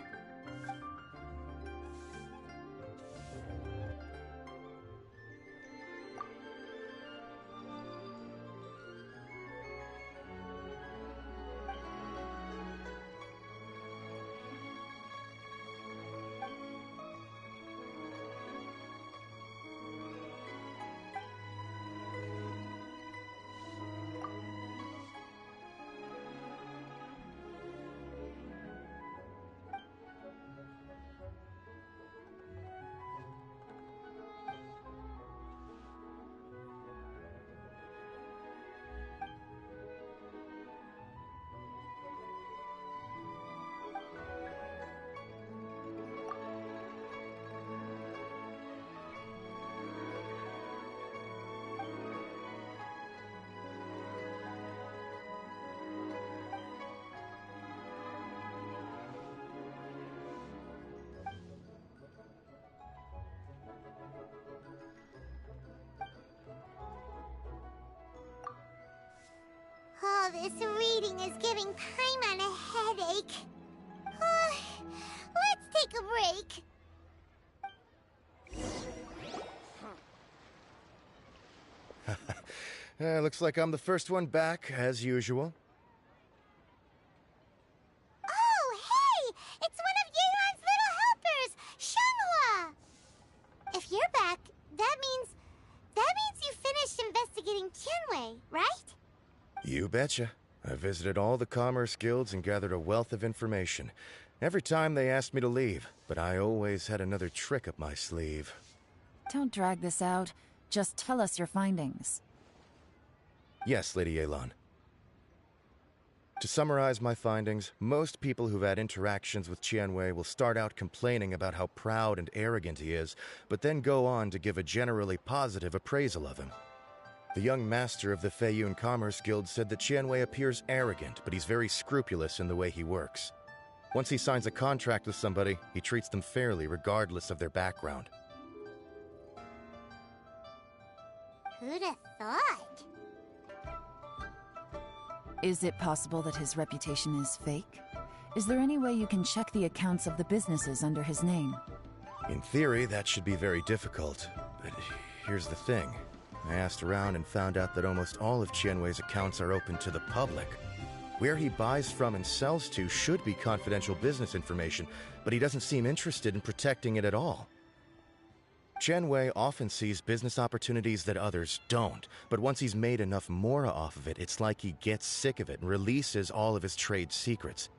All this reading is giving Paimon a headache. Let's take a break. Looks like I'm the first one back, as usual. Oh, hey! It's one of Yelan's little helpers, Shenhua! If you're back, that means you finished investigating Tianwei, right? You betcha. I visited all the commerce guilds and gathered a wealth of information. Every time they asked me to leave, but I always had another trick up my sleeve. Don't drag this out. Just tell us your findings. Yes, Lady Yelan. To summarize my findings, most people who've had interactions with Tianwei will start out complaining about how proud and arrogant he is, but then go on to give a generally positive appraisal of him. The young master of the Feiyun Commerce Guild said that Tianwei appears arrogant, but he's very scrupulous in the way he works. Once he signs a contract with somebody, he treats them fairly regardless of their background. Who'd have thought? Is it possible that his reputation is fake? Is there any way you can check the accounts of the businesses under his name? In theory, that should be very difficult, but here's the thing. I asked around and found out that almost all of Qianwei's accounts are open to the public. Where he buys from and sells to should be confidential business information, but he doesn't seem interested in protecting it at all. Qianwei often sees business opportunities that others don't, but once he's made enough mora off of it, it's like he gets sick of it and releases all of his trade secrets.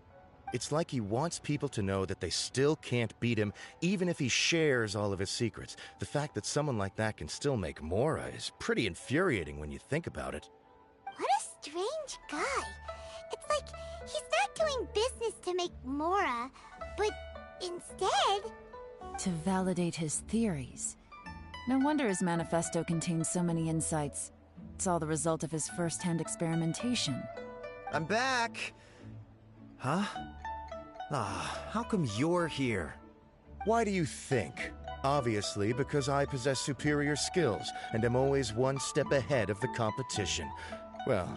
It's like he wants people to know that they still can't beat him, even if he shares all of his secrets. The fact that someone like that can still make mora is pretty infuriating when you think about it. What a strange guy. It's like he's not doing business to make mora, but instead... to validate his theories. No wonder his manifesto contains so many insights. It's all the result of his first-hand experimentation. I'm back! Huh? How come you're here? Why do you think? Obviously, because I possess superior skills, and am always one step ahead of the competition. Well,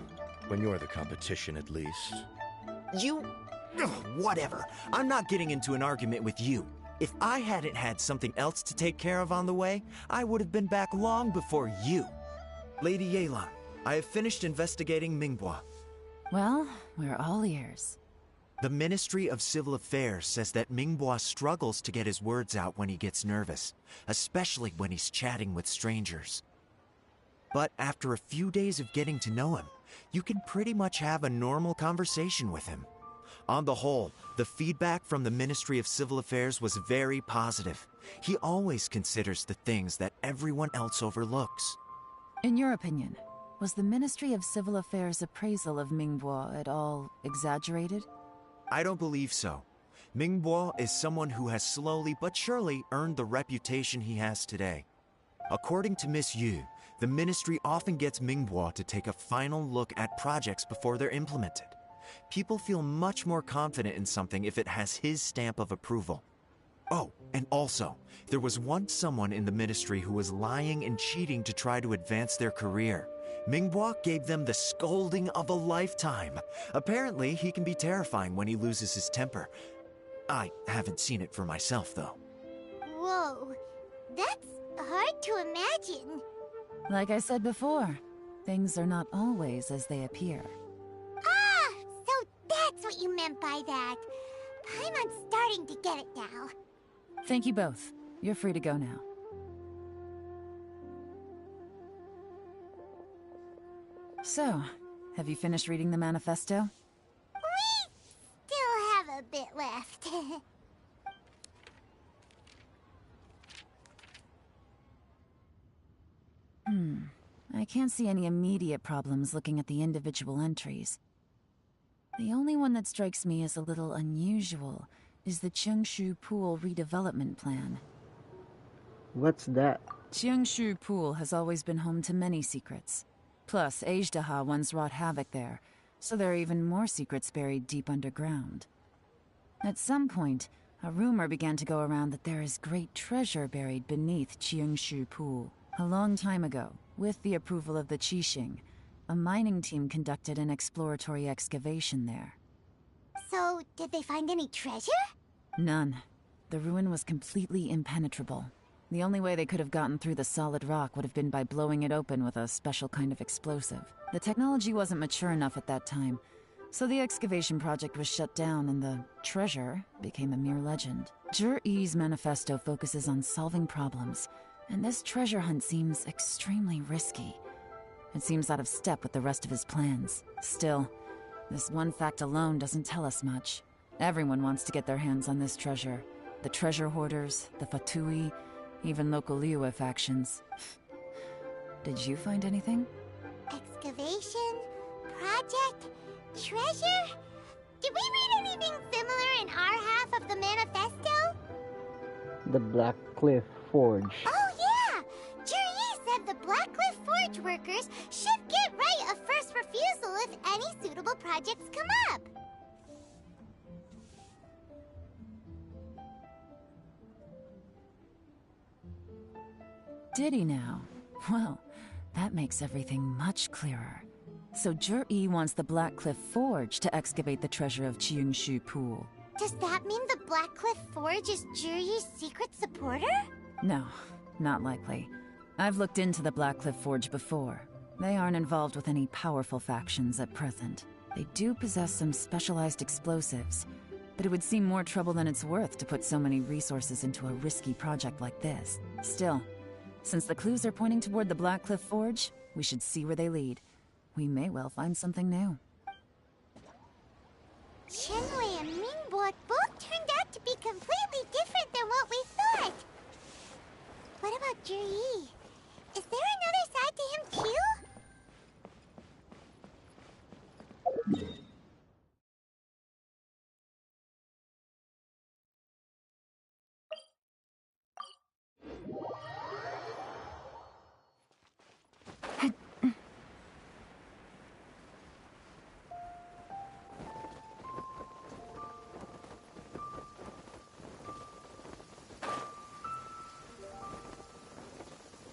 when you're the competition, at least. You... whatever. I'm not getting into an argument with you. If I hadn't had something else to take care of on the way, I would have been back long before you. Lady Yelan, I have finished investigating Minghua. Well, we're all ears. The Ministry of Civil Affairs says that Minghua struggles to get his words out when he gets nervous, especially when he's chatting with strangers. But after a few days of getting to know him, you can pretty much have a normal conversation with him. On the whole, the feedback from the Ministry of Civil Affairs was very positive. He always considers the things that everyone else overlooks. In your opinion, was the Ministry of Civil Affairs' appraisal of Minghua at all exaggerated? I don't believe so. Minghua is someone who has slowly but surely earned the reputation he has today. According to Miss Yu, the Ministry often gets Minghua to take a final look at projects before they're implemented. People feel much more confident in something if it has his stamp of approval. Oh, and also, there was once someone in the Ministry who was lying and cheating to try to advance their career. Minghua gave them the scolding of a lifetime. Apparently, he can be terrifying when he loses his temper. I haven't seen it for myself, though. Whoa, that's hard to imagine. Like I said before, things are not always as they appear. Ah, so that's what you meant by that. Paimon's starting to get it now. Thank you both. You're free to go now. So, have you finished reading the manifesto? We still have a bit left. I can't see any immediate problems looking at the individual entries. The only one that strikes me as a little unusual is the Qiangshu Pool redevelopment plan. What's that? Qiangshu Pool has always been home to many secrets. Plus, Ajdaha once wrought havoc there, so there are even more secrets buried deep underground. At some point, a rumor began to go around that there is great treasure buried beneath Qiangshu Pool. A long time ago, with the approval of the Qixing, a mining team conducted an exploratory excavation there. So, did they find any treasure? None. The ruin was completely impenetrable. The only way they could have gotten through the solid rock would have been by blowing it open with a special kind of explosive. The technology wasn't mature enough at that time, so the excavation project was shut down and the treasure became a mere legend. Zhi-Yi's manifesto focuses on solving problems, and this treasure hunt seems extremely risky. It seems out of step with the rest of his plans. Still, this one fact alone doesn't tell us much. Everyone wants to get their hands on this treasure. The treasure hoarders, the Fatui, even local Liyue factions. Did you find anything? Excavation? Project? Treasure? Did we read anything similar in our half of the manifesto? The Black Cliff Forge. Oh yeah! Zhi-Yi said the Blackcliff Forge workers should get right of first refusal if any suitable projects come up. Did he now? Well, that makes everything much clearer. So Zhi-Yi wants the Blackcliff Forge to excavate the treasure of Qiangshu Pool. Does that mean the Blackcliff Forge is Zhi-Yi's secret supporter? No, not likely. I've looked into the Blackcliff Forge before. They aren't involved with any powerful factions at present. They do possess some specialized explosives, but it would seem more trouble than it's worth to put so many resources into a risky project like this. Still, since the clues are pointing toward the Blackcliff Forge, we should see where they lead. We may well find something new. Chenwei and Mingbo both turned out to be completely different than what we thought. What about Juri? Is there another side to him too?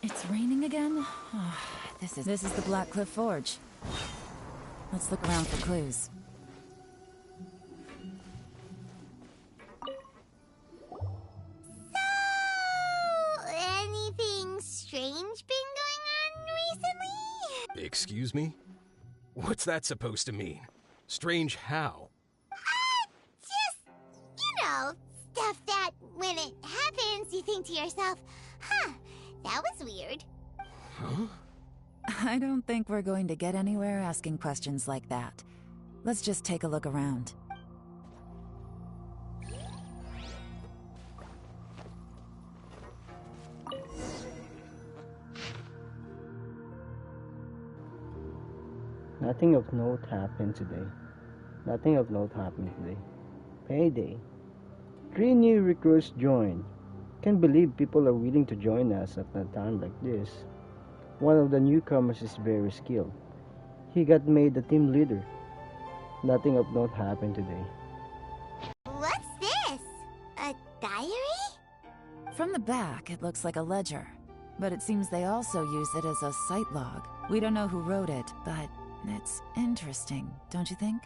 It's raining again? Oh, this is the Blackcliff Forge. Let's look around for clues. So, anything strange been going on recently? Excuse me? What's that supposed to mean? Strange how? Just, stuff that when it happens, you think to yourself, huh, that was weird. Huh? I don't think we're going to get anywhere asking questions like that. Let's just take a look around. Nothing of note happened today. Payday. 3 new recruits joined. Can't believe people are willing to join us at a time like this. One of the newcomers is very skilled. He got made the team leader. Nothing of note happened today. What's this? A diary? From the back, it looks like a ledger. But it seems they also use it as a site log. We don't know who wrote it, but it's interesting, don't you think?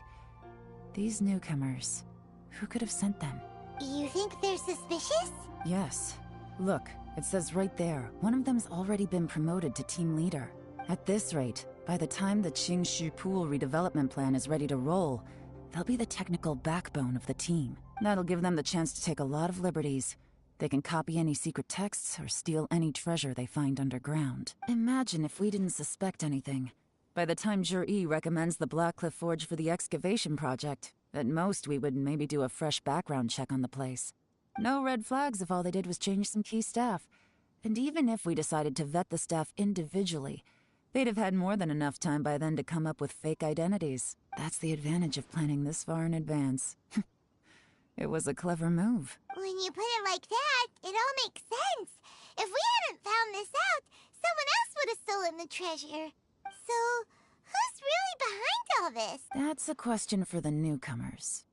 These newcomers, who could have sent them? You think they're suspicious? Yes. Look, it says right there, one of them's already been promoted to team leader. At this rate, by the time the Qingshu Pool redevelopment plan is ready to roll, they'll be the technical backbone of the team. That'll give them the chance to take a lot of liberties. They can copy any secret texts or steal any treasure they find underground. Imagine if we didn't suspect anything. By the time Jur-E recommends the Blackcliff Forge for the excavation project, at most we would maybe do a fresh background check on the place. No red flags if all they did was change some key staff. And even if we decided to vet the staff individually, they'd have had more than enough time by then to come up with fake identities. That's the advantage of planning this far in advance. It was a clever move. When you put it like that, it all makes sense. If we hadn't found this out, someone else would have stolen the treasure. So, who's really behind all this? That's a question for the newcomers.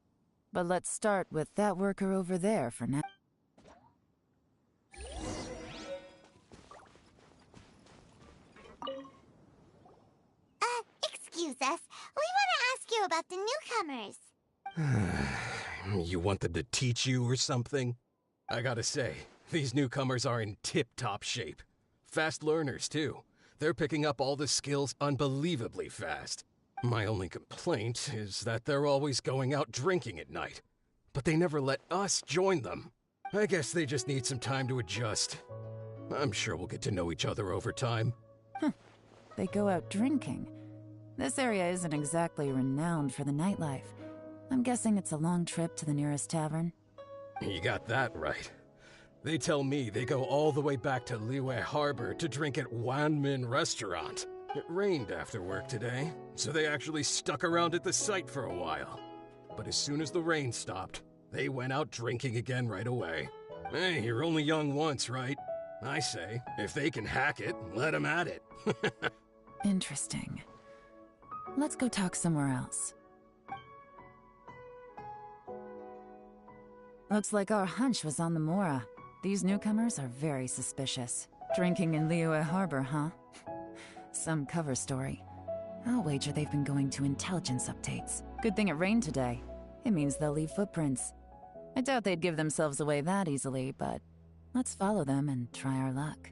But let's start with that worker over there for now. Excuse us. We want to ask you about the newcomers. You want them to teach you or something? I gotta say, these newcomers are in tip-top shape. Fast learners, too. They're picking up all the skills unbelievably fast. My only complaint is that they're always going out drinking at night. But they never let us join them. I guess they just need some time to adjust. I'm sure we'll get to know each other over time. They go out drinking. This area isn't exactly renowned for the nightlife. I'm guessing it's a long trip to the nearest tavern. You got that right. They tell me they go all the way back to Liyue Harbor to drink at Wanmin Restaurant. It rained after work today, so they actually stuck around at the site for a while. But as soon as the rain stopped, they went out drinking again right away. Hey, you're only young once, right? I say, if they can hack it, let them at it. Interesting. Let's go talk somewhere else. Looks like our hunch was on the Mora. These newcomers are very suspicious. Drinking in Liyue Harbor, huh? Some cover story. I'll wager they've been going to intelligence updates. Good thing it rained today. It means they'll leave footprints. I doubt they'd give themselves away that easily, but let's follow them and try our luck.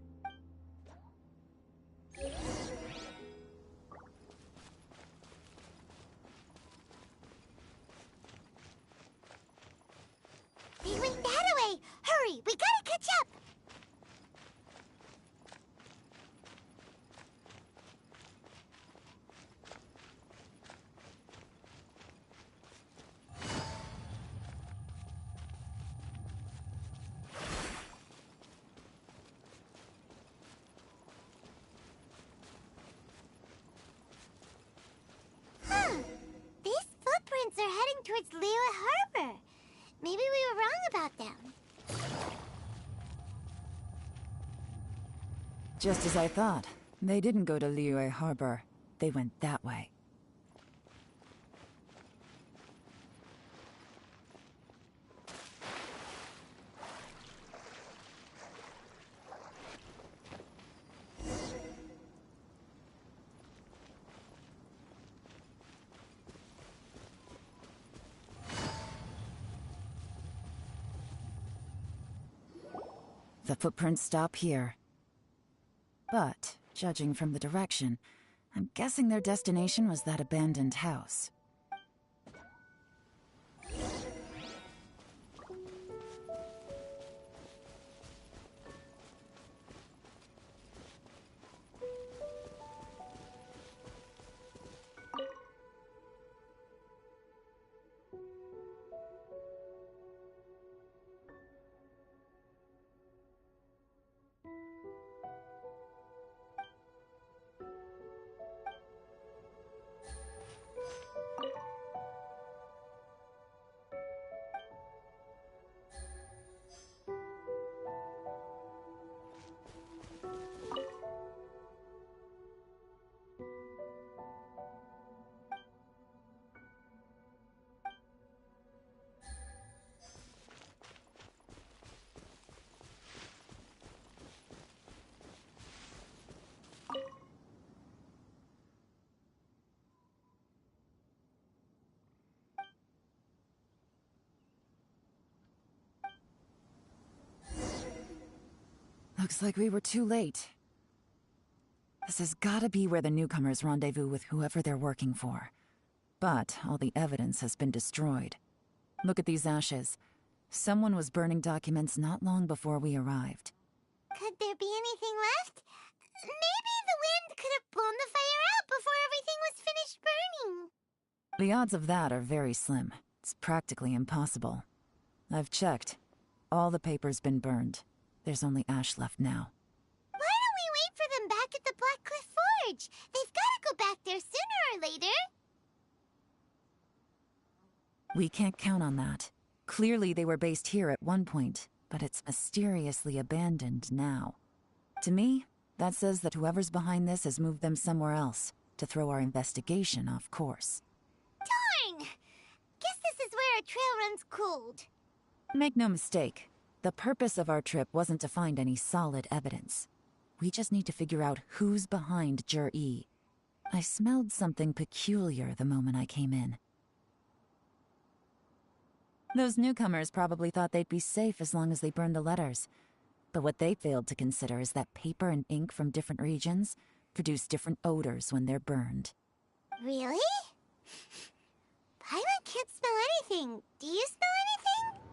We gotta catch up! These footprints are heading towards Liyue Harbor. Maybe we were wrong about them. Just as I thought. They didn't go to Liyue Harbor. They went that way. The footprints stop here. But, judging from the direction, I'm guessing their destination was that abandoned house. Looks like we were too late. This has gotta be where the newcomers rendezvous with whoever they're working for. But all the evidence has been destroyed. Look at these ashes. Someone was burning documents not long before we arrived. Could there be anything left? Maybe the wind could have blown the fire out before everything was finished burning. The odds of that are very slim. It's practically impossible. I've checked. All the paper's been burned. There's only ash left now. Why don't we wait for them back at the Black Cliff Forge? They've gotta go back there sooner or later. We can't count on that. Clearly they were based here at one point, but it's mysteriously abandoned now. To me, that says that whoever's behind this has moved them somewhere else, to throw our investigation off course. Darn! Guess this is where our trail runs cold. Make no mistake, the purpose of our trip wasn't to find any solid evidence. We just need to figure out who's behind Jur-E. I smelled something peculiar the moment I came in. Those newcomers probably thought they'd be safe as long as they burned the letters. But what they failed to consider is that paper and ink from different regions produce different odors when they're burned. Really? Paimon can't smell anything. Do you smell anything?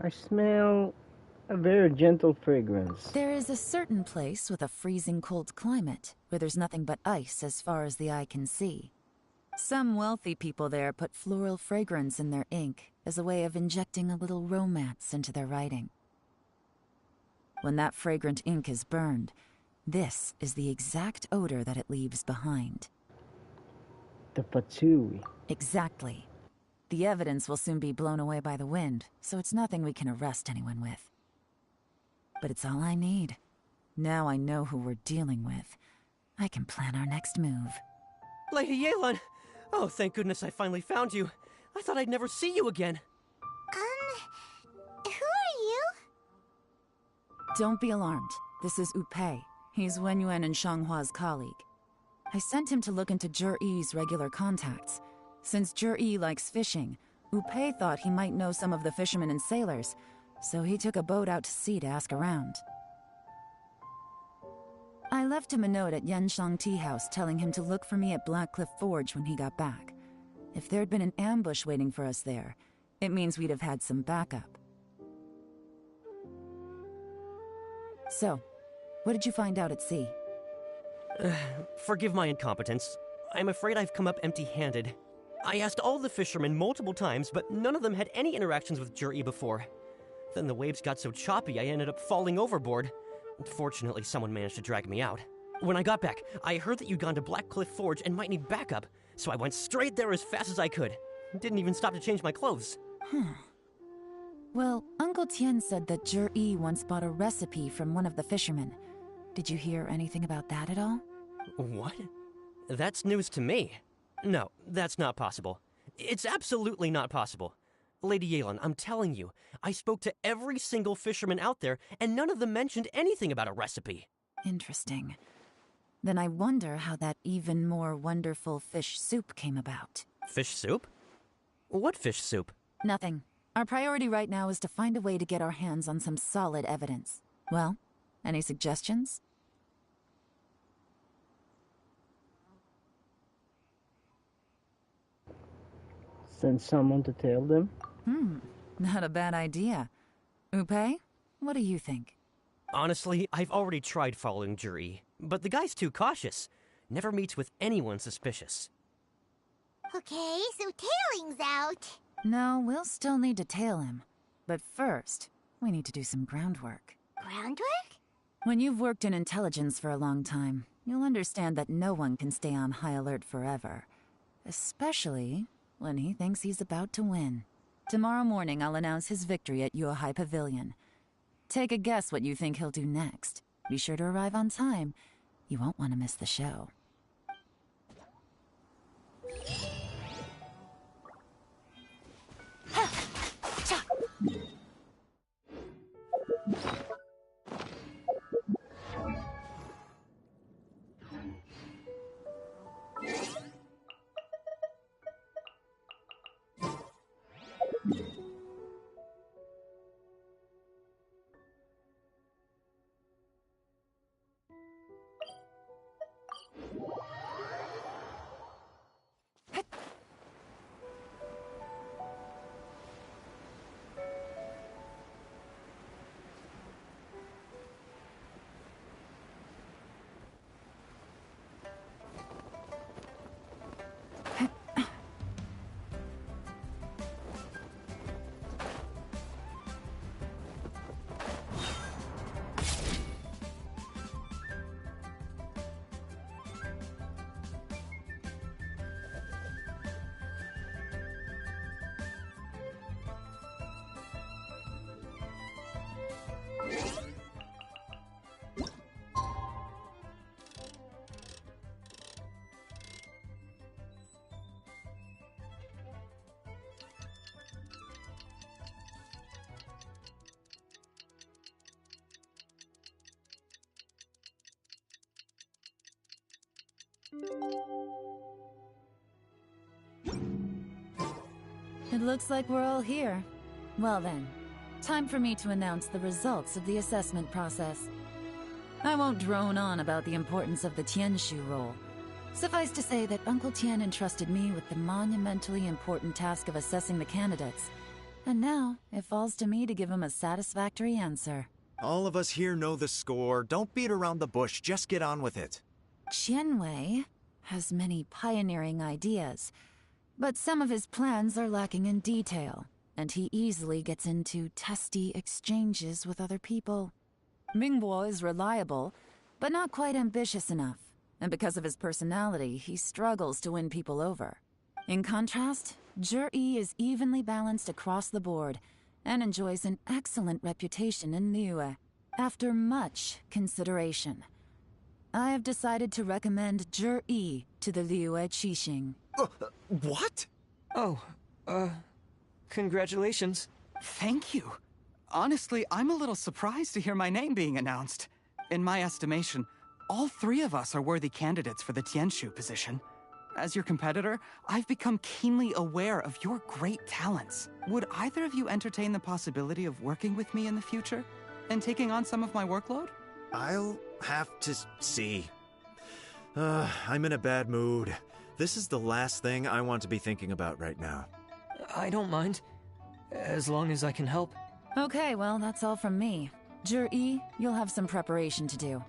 I smell a very gentle fragrance. There is a certain place with a freezing cold climate where there's nothing but ice as far as the eye can see. Some wealthy people there put floral fragrance in their ink as a way of injecting a little romance into their writing. When that fragrant ink is burned, this is the exact odor that it leaves behind. The patchouli. Exactly. The evidence will soon be blown away by the wind, so it's nothing we can arrest anyone with. But it's all I need. Now I know who we're dealing with. I can plan our next move. Lady Yelan! Oh, thank goodness I finally found you. I thought I'd never see you again. Who are you? Don't be alarmed. This is Upei. He's Wenyuan and Shanghua's colleague. I sent him to look into Jur-E's regular contacts. Since Jur-E likes fishing, Upei thought he might know some of the fishermen and sailors, so he took a boat out to sea to ask around. I left him a note at Yenshang Tea House telling him to look for me at Black Cliff Forge when he got back. If there'd been an ambush waiting for us there, it means we'd have had some backup. So, what did you find out at sea? Forgive my incompetence. I'm afraid I've come up empty-handed. I asked all the fishermen multiple times, but none of them had any interactions with Juri before. Then the waves got so choppy I ended up falling overboard. Fortunately, someone managed to drag me out. When I got back, I heard that you'd gone to Blackcliff Forge and might need backup, so I went straight there as fast as I could. Didn't even stop to change my clothes. Well, Uncle Tien said that Juri once bought a recipe from one of the fishermen. Did you hear anything about that at all? What? That's news to me. No, that's not possible. It's absolutely not possible. Lady Yelan, I'm telling you, I spoke to every single fisherman out there, and none of them mentioned anything about a recipe. Interesting. Then I wonder how that even more wonderful fish soup came about. Fish soup? What fish soup? Nothing. Our priority right now is to find a way to get our hands on some solid evidence. Well, any suggestions? Send someone to tell them? Not a bad idea. Upe, what do you think? Honestly, I've already tried following Juri, but the guy's too cautious. Never meets with anyone suspicious. Okay, so tailing's out. No, we'll still need to tail him. But first, we need to do some groundwork. Groundwork? When you've worked in intelligence for a long time, you'll understand that no one can stay on high alert forever. Especially when he thinks he's about to win. Tomorrow morning, I'll announce his victory at Yuehai Pavilion. Take a guess what you think he'll do next. Be sure to arrive on time. You won't want to miss the show. It looks like we're all here. Well then, time for me to announce the results of the assessment process. I won't drone on about the importance of the Tianshu role. Suffice to say that Uncle Tien entrusted me with the monumentally important task of assessing the candidates. And now, it falls to me to give him a satisfactory answer. All of us here know the score. Don't beat around the bush, just get on with it. Qianwei has many pioneering ideas, but some of his plans are lacking in detail, and he easily gets into testy exchanges with other people. Mingbo is reliable, but not quite ambitious enough, and because of his personality, he struggles to win people over. In contrast, Juri is evenly balanced across the board, and enjoys an excellent reputation in Liyue. After much consideration, I have decided to recommend Juri to the Liyue Qixing. What? Oh, congratulations. Thank you. Honestly, I'm a little surprised to hear my name being announced. In my estimation, all three of us are worthy candidates for the Tianshu position. As your competitor, I've become keenly aware of your great talents. Would either of you entertain the possibility of working with me in the future? And taking on some of my workload? I'll have to see. I'm in a bad mood. This is the last thing I want to be thinking about right now. I don't mind, as long as I can help. Okay, well, that's all from me. Jur-E, you'll have some preparation to do.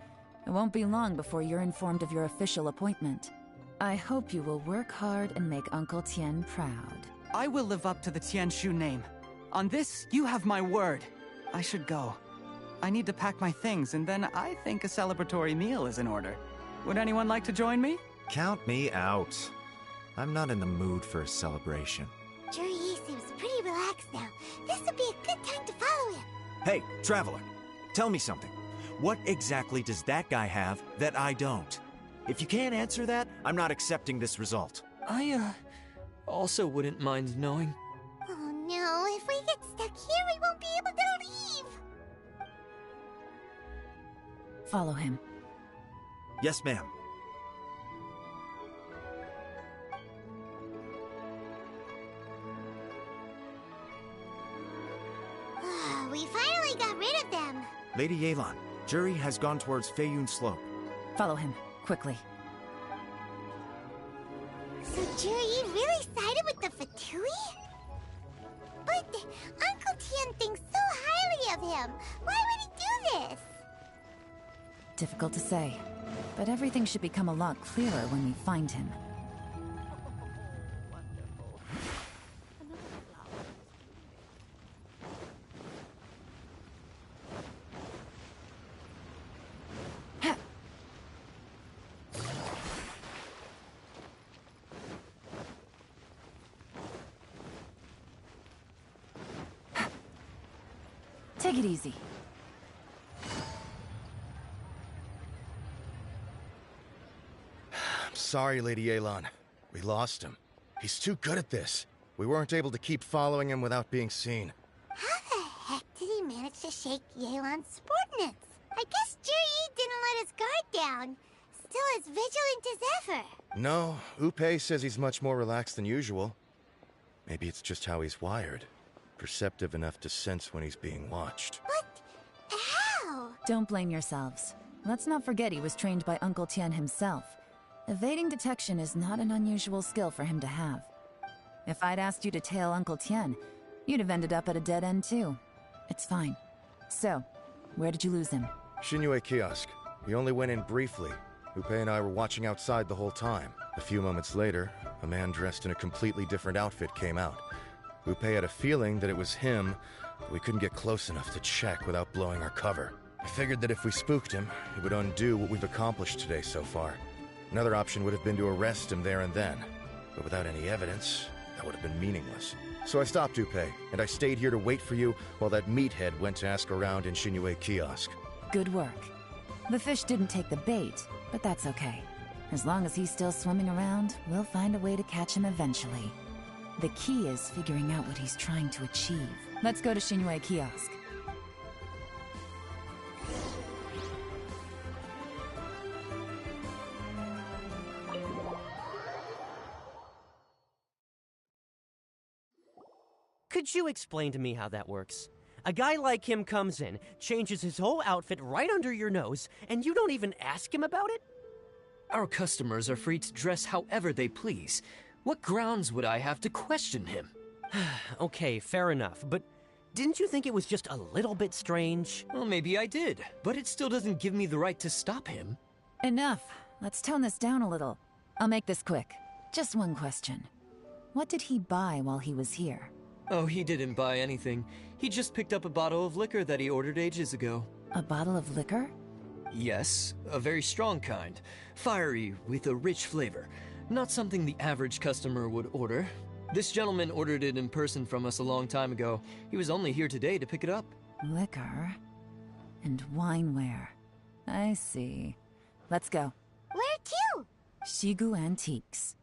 It won't be long before you're informed of your official appointment. I hope you will work hard and make Uncle Tien proud. I will live up to the Tianshu name. On this, you have my word. I should go. I need to pack my things, and then I think a celebratory meal is in order. Would anyone like to join me? Count me out. I'm not in the mood for a celebration. Jur-E seems pretty relaxed now. This would be a good time to follow him. Hey, Traveler, tell me something. What exactly does that guy have that I don't? If you can't answer that, I'm not accepting this result. I, also wouldn't mind knowing. Oh no, if we get stuck here, we won't be able to leave! Follow him. Yes, ma'am. We finally got rid of them. Lady Yelan, Juri has gone towards Feiyun Slope. Follow him, quickly. So Juri really sided with the Fatui? But Uncle Tien thinks so highly of him. Why would he do this? Difficult to say, but everything should become a lot clearer when we find him. Take it easy. I'm sorry, Lady Yelan. We lost him. He's too good at this. We weren't able to keep following him without being seen. How the heck did he manage to shake Yelan's subordinates? I guess Juri didn't let his guard down. Still as vigilant as ever. No, Upe says he's much more relaxed than usual. Maybe it's just how he's wired. Perceptive enough to sense when he's being watched. But how? Don't blame yourselves. Let's not forget he was trained by Uncle Tien himself. Evading detection is not an unusual skill for him to have. If I'd asked you to tail Uncle Tien, you'd have ended up at a dead end too. It's fine. So, where did you lose him? Shinue Kiosk. He only went in briefly. Upe and I were watching outside the whole time. A few moments later, a man dressed in a completely different outfit came out. Upe had a feeling that it was him, but we couldn't get close enough to check without blowing our cover. I figured that if we spooked him, it would undo what we've accomplished today so far. Another option would have been to arrest him there and then, but without any evidence, that would have been meaningless. So I stopped Upe, and I stayed here to wait for you while that meathead went to ask around in Shinue Kiosk. Good work. The fish didn't take the bait, but that's okay. As long as he's still swimming around, we'll find a way to catch him eventually. The key is figuring out what he's trying to achieve. Let's go to Shinue Kiosk. Could you explain to me how that works? A guy like him comes in, changes his whole outfit right under your nose, and you don't even ask him about it? Our customers are free to dress however they please. What grounds would I have to question him? Okay, fair enough, but didn't you think it was just a little bit strange? Well, maybe I did, but it still doesn't give me the right to stop him. Enough. Let's tone this down a little. I'll make this quick. Just one question. What did he buy while he was here? Oh, he didn't buy anything. He just picked up a bottle of liquor that he ordered ages ago. A bottle of liquor? Yes, a very strong kind. Fiery, with a rich flavor. Not something the average customer would order. This gentleman ordered it in person from us a long time ago. He was only here today to pick it up. Liquor and wineware. I see. Let's go. Where to? Shigu Antiques.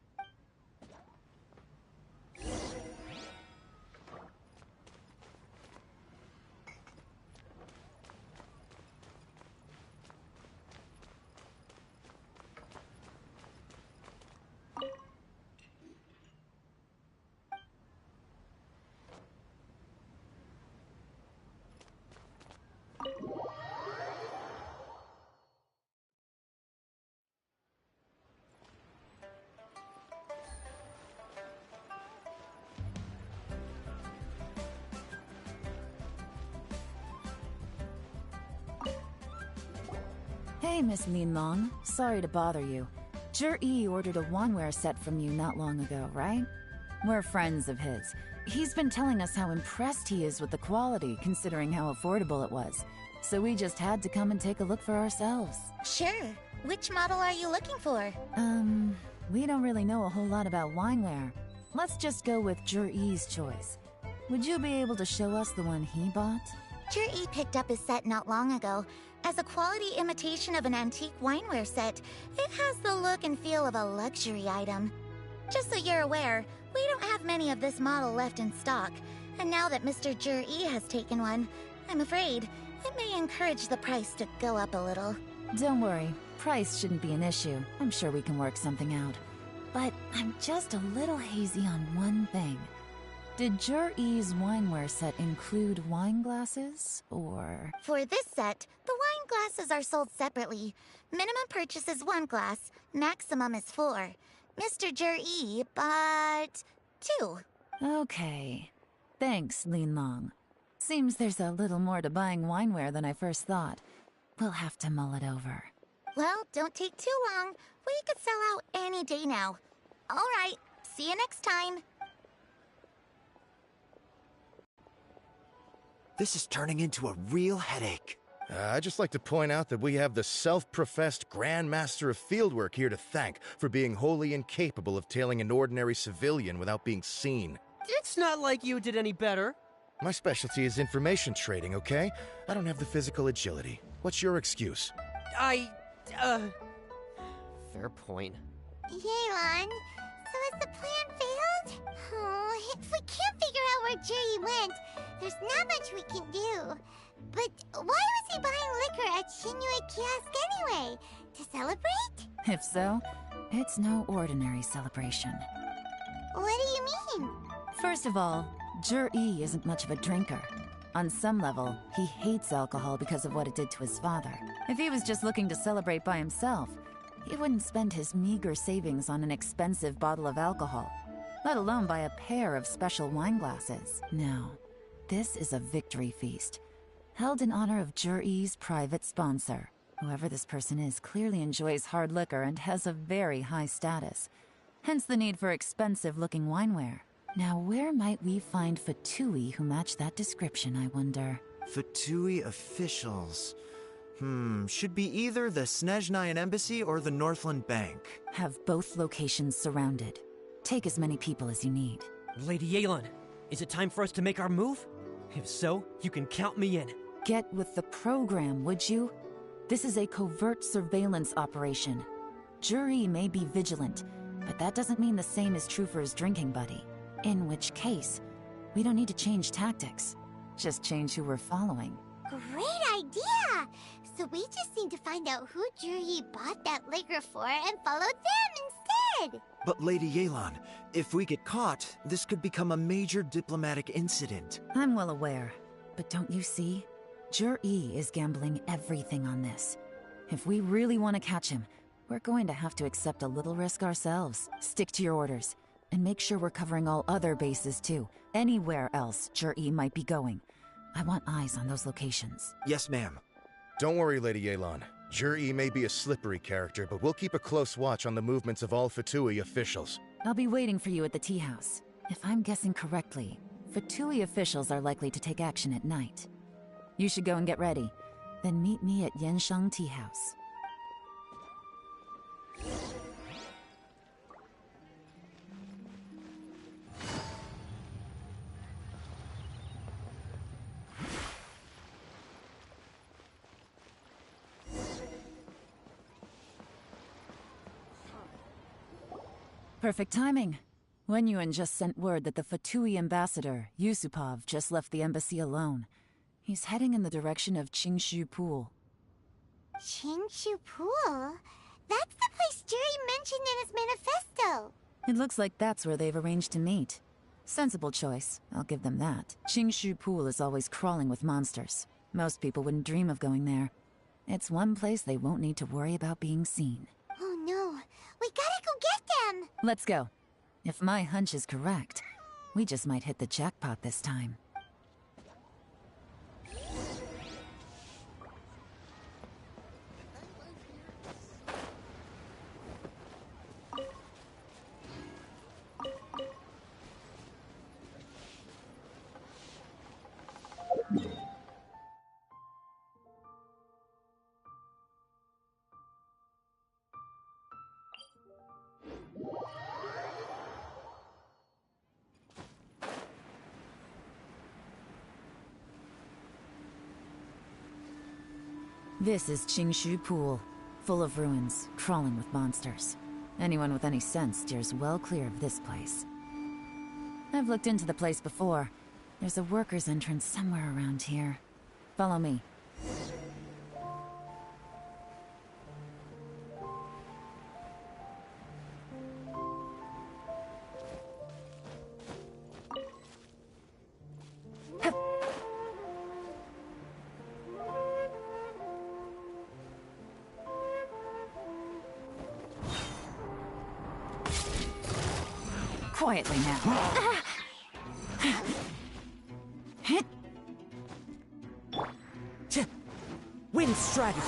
Hey, Miss Linlong. Sorry to bother you. Zhi ordered a wanware set from you not long ago, right? We're friends of his. He's been telling us how impressed he is with the quality, considering how affordable it was. So we just had to come and take a look for ourselves. Sure. Which model are you looking for? We don't really know a whole lot about wineware. Let's just go with Zhi's choice. Would you be able to show us the one he bought? Zhi picked up his set not long ago. As a quality imitation of an antique wineware set, it has the look and feel of a luxury item. Just so you're aware, we don't have many of this model left in stock, and now that Mr. Zhi has taken one, I'm afraid it may encourage the price to go up a little. Don't worry, price shouldn't be an issue. I'm sure we can work something out. But I'm just a little hazy on one thing. Did Zhi's wineware set include wine glasses, or...? For this set, the wine glasses are sold separately. Minimum purchase is 1 glass, maximum is 4. Mr. Zhi bought 2. Okay. Thanks, Linlong. Seems there's a little more to buying wineware than I first thought. We'll have to mull it over. Well, don't take too long. We could sell out any day now. All right, see you next time. This is turning into a real headache. I'd just like to point out that we have the self-professed Grand Master of Fieldwork here to thank for being wholly incapable of tailing an ordinary civilian without being seen. It's not like you did any better. My specialty is information trading, okay? I don't have the physical agility. What's your excuse? Fair point. Yelan, so has the plan failed? Oh, if we can't figure out where Zhi went, there's not much we can do. But why was he buying liquor at Xinyue Kiosk anyway? To celebrate? If so, it's no ordinary celebration. What do you mean? First of all, Zhi isn't much of a drinker. On some level, he hates alcohol because of what it did to his father. If he was just looking to celebrate by himself, he wouldn't spend his meager savings on an expensive bottle of alcohol, let alone buy a pair of special wine glasses. No, this is a victory feast, held in honor of Zhi's private sponsor. Whoever this person is clearly enjoys hard liquor and has a very high status, hence the need for expensive-looking wineware. Now, where might we find Fatui who match that description, I wonder? Fatui officials. Should be either the Snezhnayan Embassy or the Northland Bank. Have both locations surrounded. Take as many people as you need. Lady Yelan, is it time for us to make our move? If so, you can count me in. Get with the program, would you? This is a covert surveillance operation. Zhi may be vigilant, but that doesn't mean the same is true for his drinking buddy. In which case, we don't need to change tactics. Just change who we're following. Great idea! So we just need to find out who Zhi bought that liquor for and follow them instead! But Lady Yelan, if we get caught, this could become a major diplomatic incident. I'm well aware, but don't you see? Zhi is gambling everything on this. If we really want to catch him, we're going to have to accept a little risk ourselves. Stick to your orders, and make sure we're covering all other bases too. Anywhere else Zhi might be going. I want eyes on those locations. Yes, ma'am. Don't worry, Lady Yelan. Zhi may be a slippery character, but we'll keep a close watch on the movements of all Fatui officials. I'll be waiting for you at the tea house. If I'm guessing correctly, Fatui officials are likely to take action at night. You should go and get ready. Then meet me at Yenshang Tea House. Perfect timing. Wenyuan just sent word that the Fatui ambassador, Yusupov, just left the embassy alone. He's heading in the direction of Qingshu Pool. Qingshu Pool? That's the place Zhi mentioned in his manifesto! It looks like that's where they've arranged to meet. Sensible choice, I'll give them that. Qingshu Pool is always crawling with monsters. Most people wouldn't dream of going there. It's one place they won't need to worry about being seen. Oh no, we gotta go get them! Let's go. If my hunch is correct, we just might hit the jackpot this time. This is Qingshu Pool, full of ruins, crawling with monsters. Anyone with any sense steers well clear of this place. I've looked into the place before. There's a worker's entrance somewhere around here. Follow me. Quietly now. Wind strategy.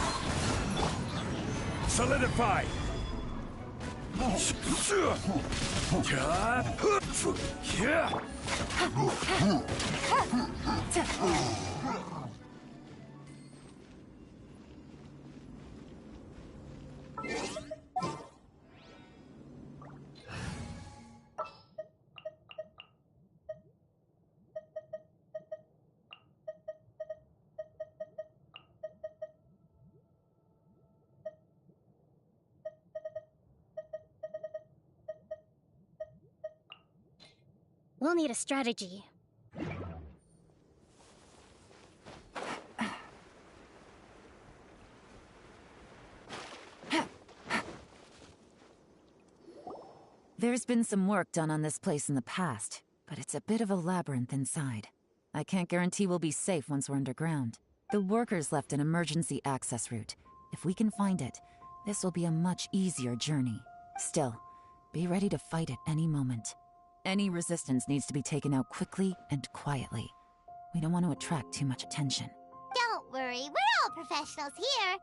Solidify! We'll need a strategy. There's been some work done on this place in the past, but it's a bit of a labyrinth inside. I can't guarantee we'll be safe once we're underground. The workers left an emergency access route. If we can find it, this will be a much easier journey. Still, be ready to fight at any moment. Any resistance needs to be taken out quickly and quietly. We don't want to attract too much attention. Don't worry, we're all professionals here.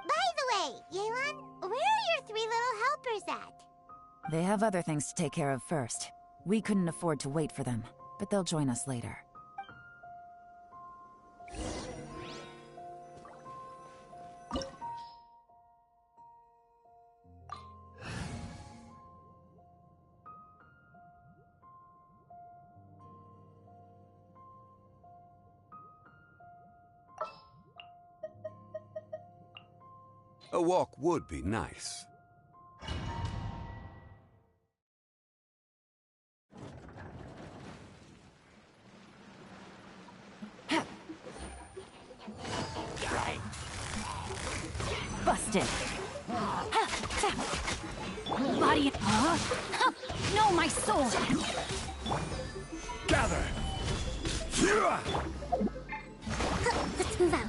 By the way, Yelan, where are your 3 little helpers at? They have other things to take care of first. We couldn't afford to wait for them, but they'll join us later. A walk would be nice. Busted. Body. No, my soul. Gather. Let's move out.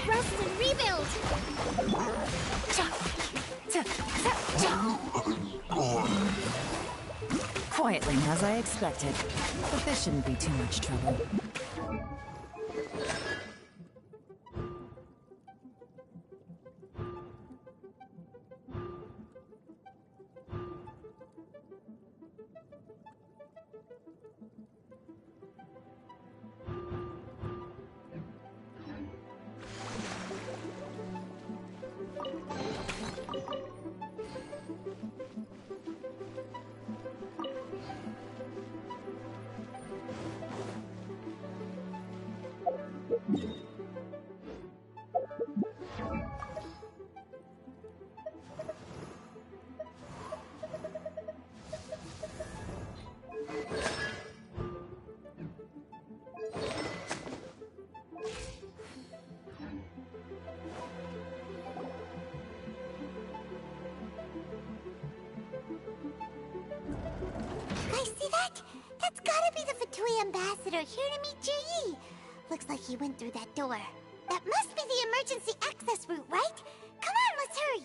Rest and rebuild. Quietly, as I expected. But this shouldn't be too much trouble. Ambassador here to meet Ji. Looks like he went through that door. That must be the emergency access route, right? Come on, let's hurry.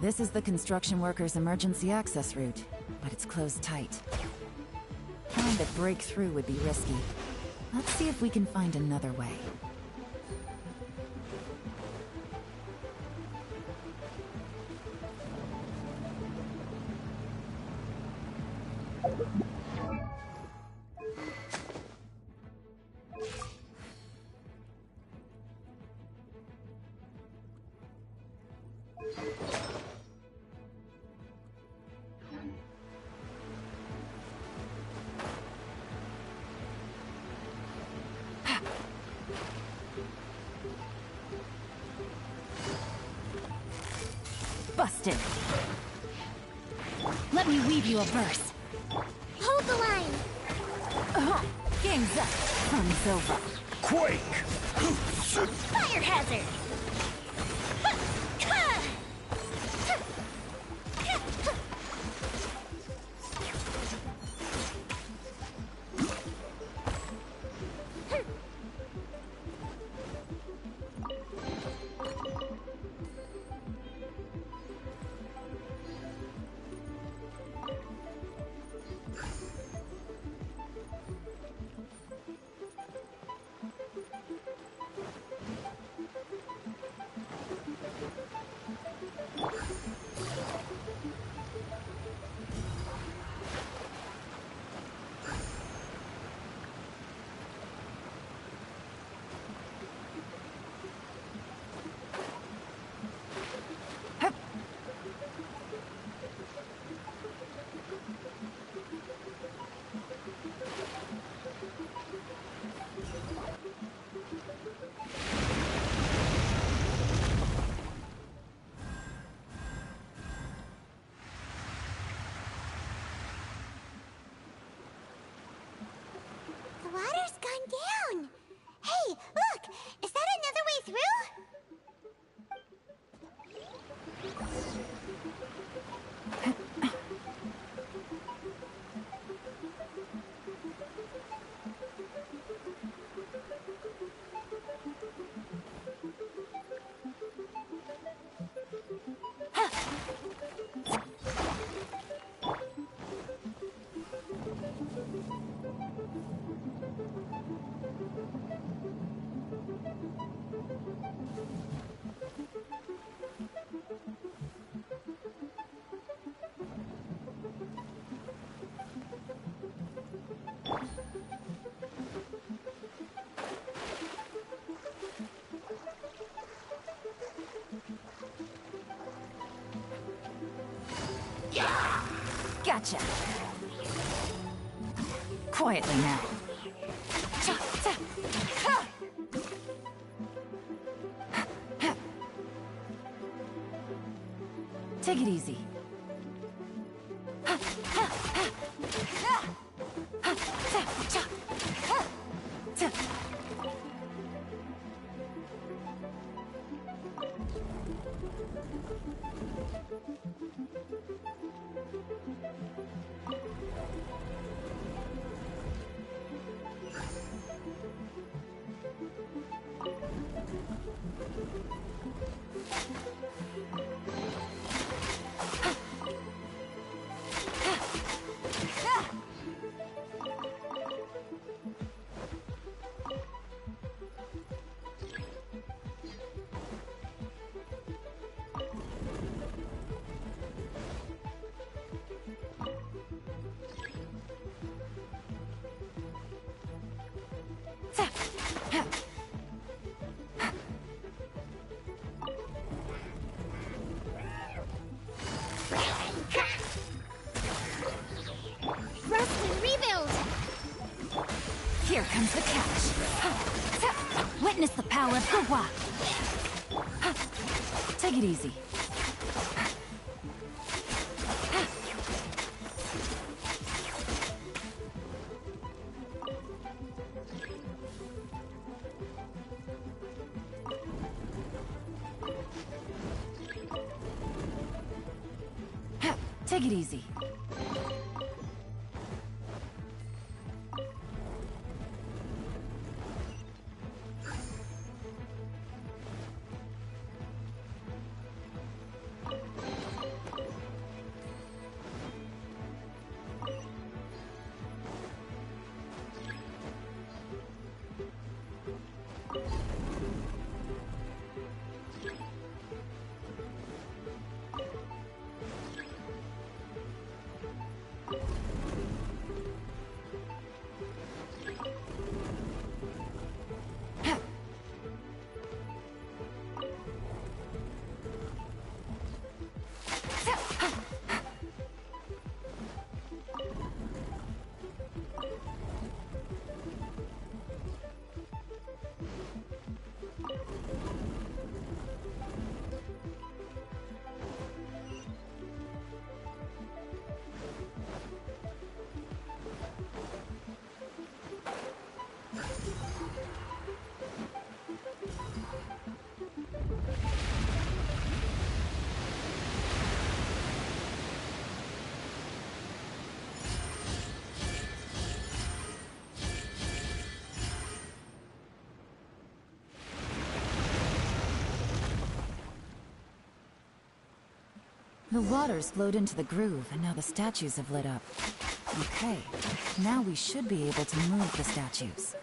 This is the construction workers' emergency access route, but it's closed tight. Trying to break through would be risky. Let's see if we can find another way. Busted. Let me weave you a verse. Hold the line. Game's up. Fun's over. Quake! Fire hazard. The water's gone down. Hey, look! Is that another way through? Gotcha. Quietly now. Take it easy. Rustling rebuild! Here comes the catch. Witness the power of Hua. Take it easy. Take it easy. The waters flowed into the groove, and now the statues have lit up. Okay, now we should be able to move the statues.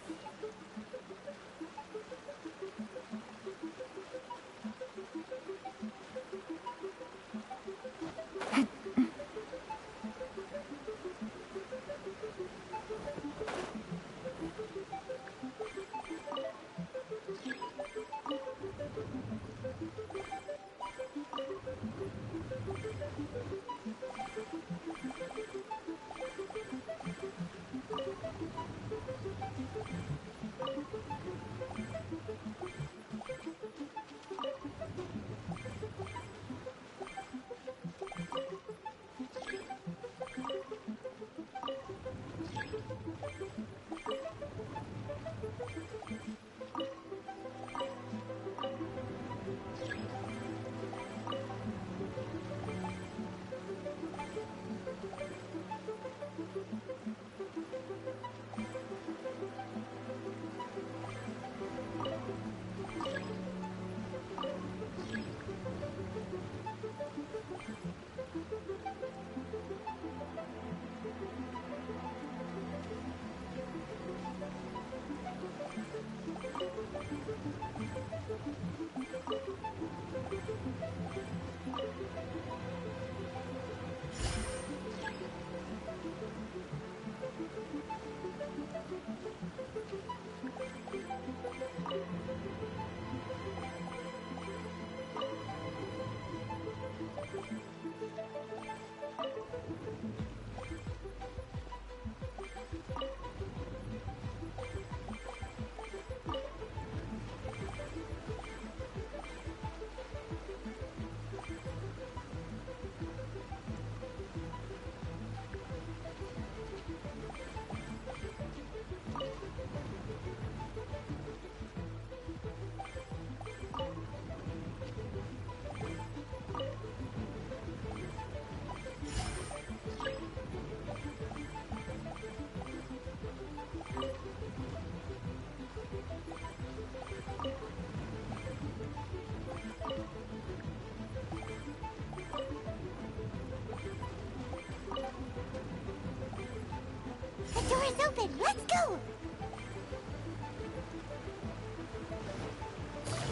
The door is open. Let's go!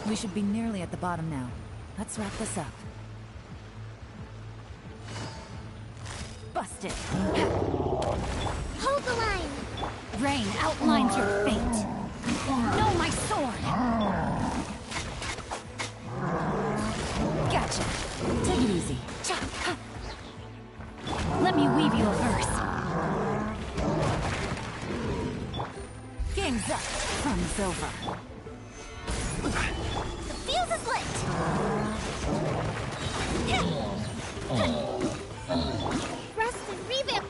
We should be nearly at the bottom now. Let's wrap this up. Busted! Hold the line! Rain outlines your fate! No, my sword! Gotcha! Take it easy. Let me weave you a verse. Game's up. Fun's over. The fuse is lit! Rest and revamp!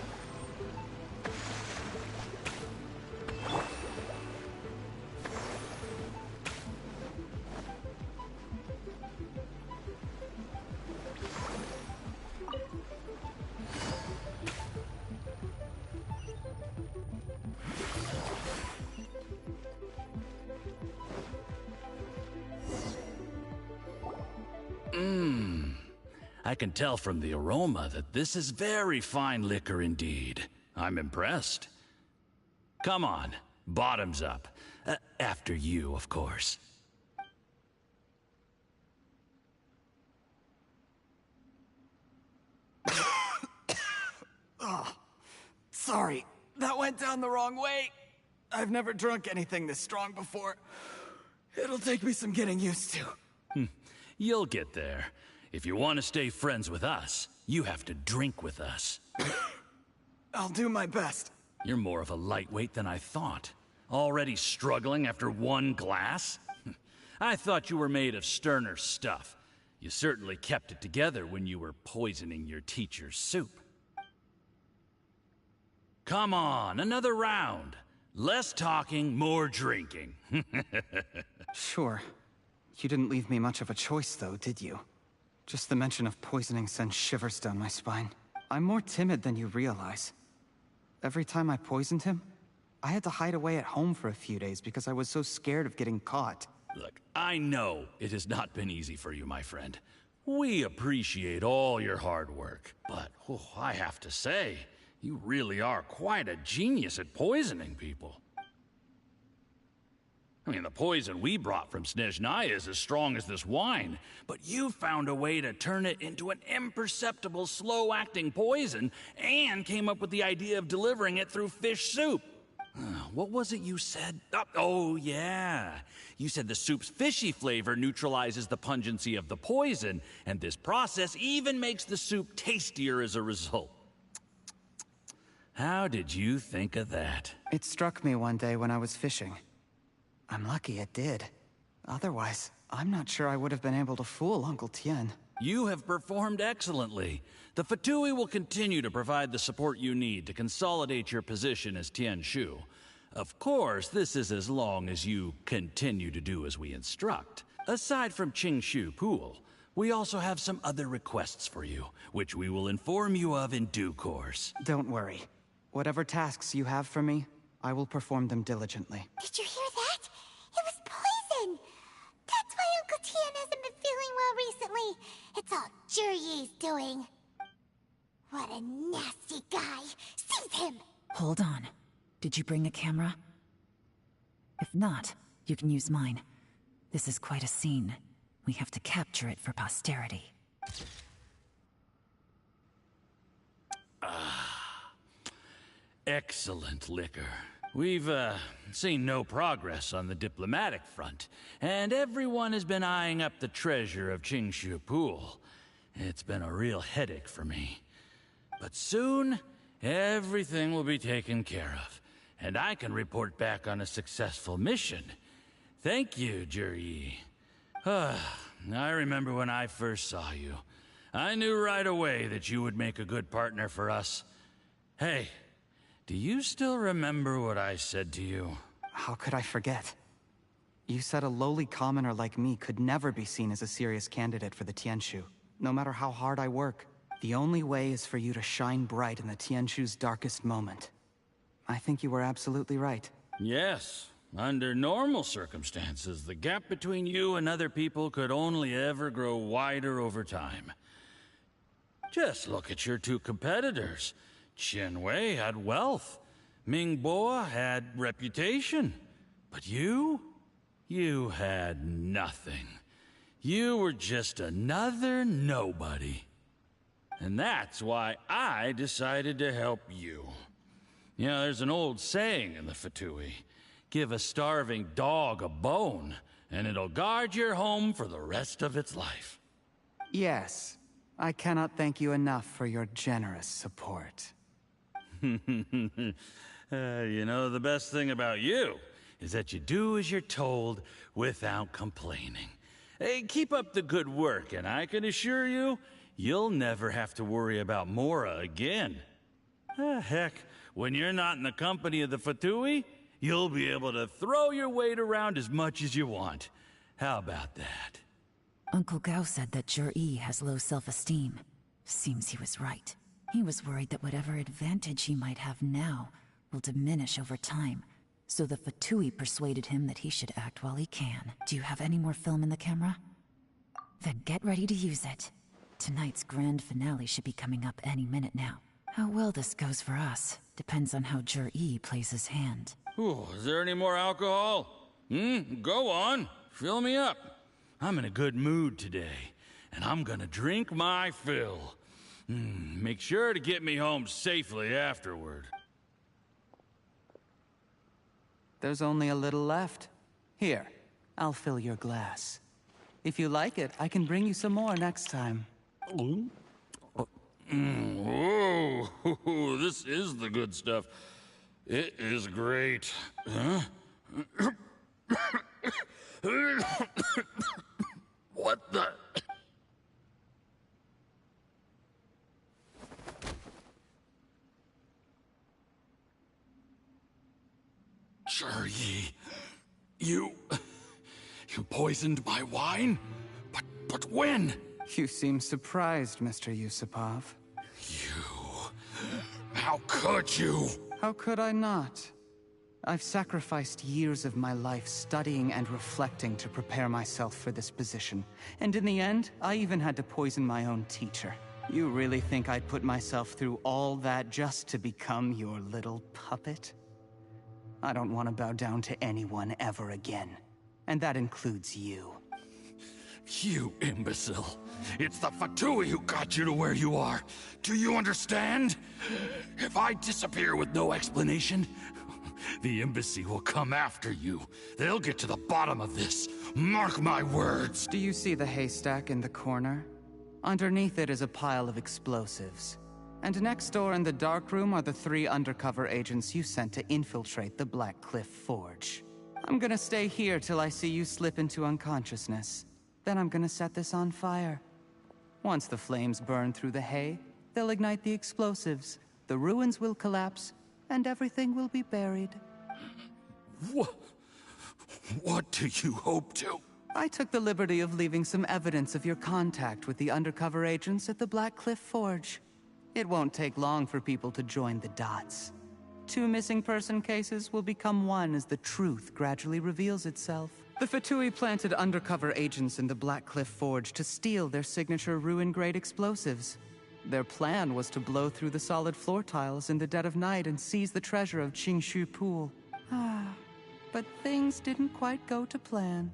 I can tell from the aroma that this is very fine liquor indeed. I'm impressed. Come on, bottoms up. After you, of course. Oh, sorry. That went down the wrong way. I've never drunk anything this strong before. It'll take me some getting used to. You'll get there. If you want to stay friends with us, you have to drink with us. I'll do my best. You're more of a lightweight than I thought. Already struggling after one glass? I thought you were made of sterner stuff. You certainly kept it together when you were poisoning your teacher's soup. Come on, another round. Less talking, more drinking. Sure. You didn't leave me much of a choice, though, did you? Just the mention of poisoning sends shivers down my spine. I'm more timid than you realize. Every time I poisoned him, I had to hide away at home for a few days because I was so scared of getting caught. Look, I know it has not been easy for you, my friend. We appreciate all your hard work, but I have to say, you really are quite a genius at poisoning people. I mean, the poison we brought from Snezhnaya is as strong as this wine, but you found a way to turn it into an imperceptible, slow-acting poison and came up with the idea of delivering it through fish soup. What was it you said? Oh, yeah. You said the soup's fishy flavor neutralizes the pungency of the poison, and this process even makes the soup tastier as a result. How did you think of that? It struck me one day when I was fishing. I'm lucky it did. Otherwise, I'm not sure I would have been able to fool Uncle Tien. You have performed excellently. The Fatui will continue to provide the support you need to consolidate your position as Tien Shu. Of course, this is as long as you continue to do as we instruct. Aside from Qingshu Pool, we also have some other requests for you, which we will inform you of in due course. Don't worry. Whatever tasks you have for me, I will perform them diligently. Did you hear that? It was poison! That's why Uncle Tien hasn't been feeling well recently. It's all Jurye's doing. What a nasty guy! Seize him! Hold on. Did you bring a camera? If not, you can use mine. This is quite a scene. We have to capture it for posterity. Excellent liquor. We've, seen no progress on the diplomatic front, and everyone has been eyeing up the treasure of Qingshu Pool. It's been a real headache for me. But soon, everything will be taken care of, and I can report back on a successful mission. Thank you, Jurye. I remember when I first saw you. I knew right away that you would make a good partner for us. Hey, do you still remember what I said to you? How could I forget? You said a lowly commoner like me could never be seen as a serious candidate for the Tianshu, no matter how hard I work. The only way is for you to shine bright in the Tianshu's darkest moment. I think you were absolutely right. Yes. Under normal circumstances, the gap between you and other people could only ever grow wider over time. Just look at your two competitors. Qianwei had wealth. Mingbo had reputation. But you had nothing. You were just another nobody. And that's why I decided to help you. You know, there's an old saying in the Fatui. Give a starving dog a bone, and it'll guard your home for the rest of its life. Yes. I cannot thank you enough for your generous support. You know, the best thing about you is that you do as you're told without complaining. Hey, keep up the good work, and I can assure you, you'll never have to worry about Mora again. Heck, when you're not in the company of the Fatui, you'll be able to throw your weight around as much as you want. How about that? Uncle Gao said that Jurye has low self-esteem. Seems he was right. He was worried that whatever advantage he might have now will diminish over time. So the Fatui persuaded him that he should act while he can. Do you have any more film in the camera? Then get ready to use it. Tonight's grand finale should be coming up any minute now. How well this goes for us depends on how Jurye plays his hand. Ooh, is there any more alcohol? Go on. Fill me up. I'm in a good mood today, and I'm gonna drink my fill. Make sure to get me home safely afterward. There's only a little left. Here, I'll fill your glass. If you like it, I can bring you some more next time. Whoa, this is the good stuff. It is great. Huh? What the? Jurye, you poisoned my wine? But when? You seem surprised, Mr. Yusupov. How could you? How could I not? I've sacrificed years of my life studying and reflecting to prepare myself for this position. And in the end, I even had to poison my own teacher. You really think I'd put myself through all that just to become your little puppet? I don't want to bow down to anyone ever again. And that includes you. You imbecile. It's the Fatui who got you to where you are. Do you understand? If I disappear with no explanation, the embassy will come after you. They'll get to the bottom of this. Mark my words. Do you see the haystack in the corner? Underneath it is a pile of explosives. And next door in the dark room are the 3 undercover agents you sent to infiltrate the Black Cliff Forge. I'm gonna stay here till I see you slip into unconsciousness. Then I'm gonna set this on fire. Once the flames burn through the hay, they'll ignite the explosives, the ruins will collapse, and everything will be buried. What do you hope to? I took the liberty of leaving some evidence of your contact with the undercover agents at the Black Cliff Forge. It won't take long for people to join the dots. 2 missing person cases will become one as the truth gradually reveals itself. The Fatui planted undercover agents in the Black Cliff Forge to steal their signature ruin-grade explosives. Their plan was to blow through the solid floor tiles in the dead of night and seize the treasure of Qingshu Pool. But things didn't quite go to plan.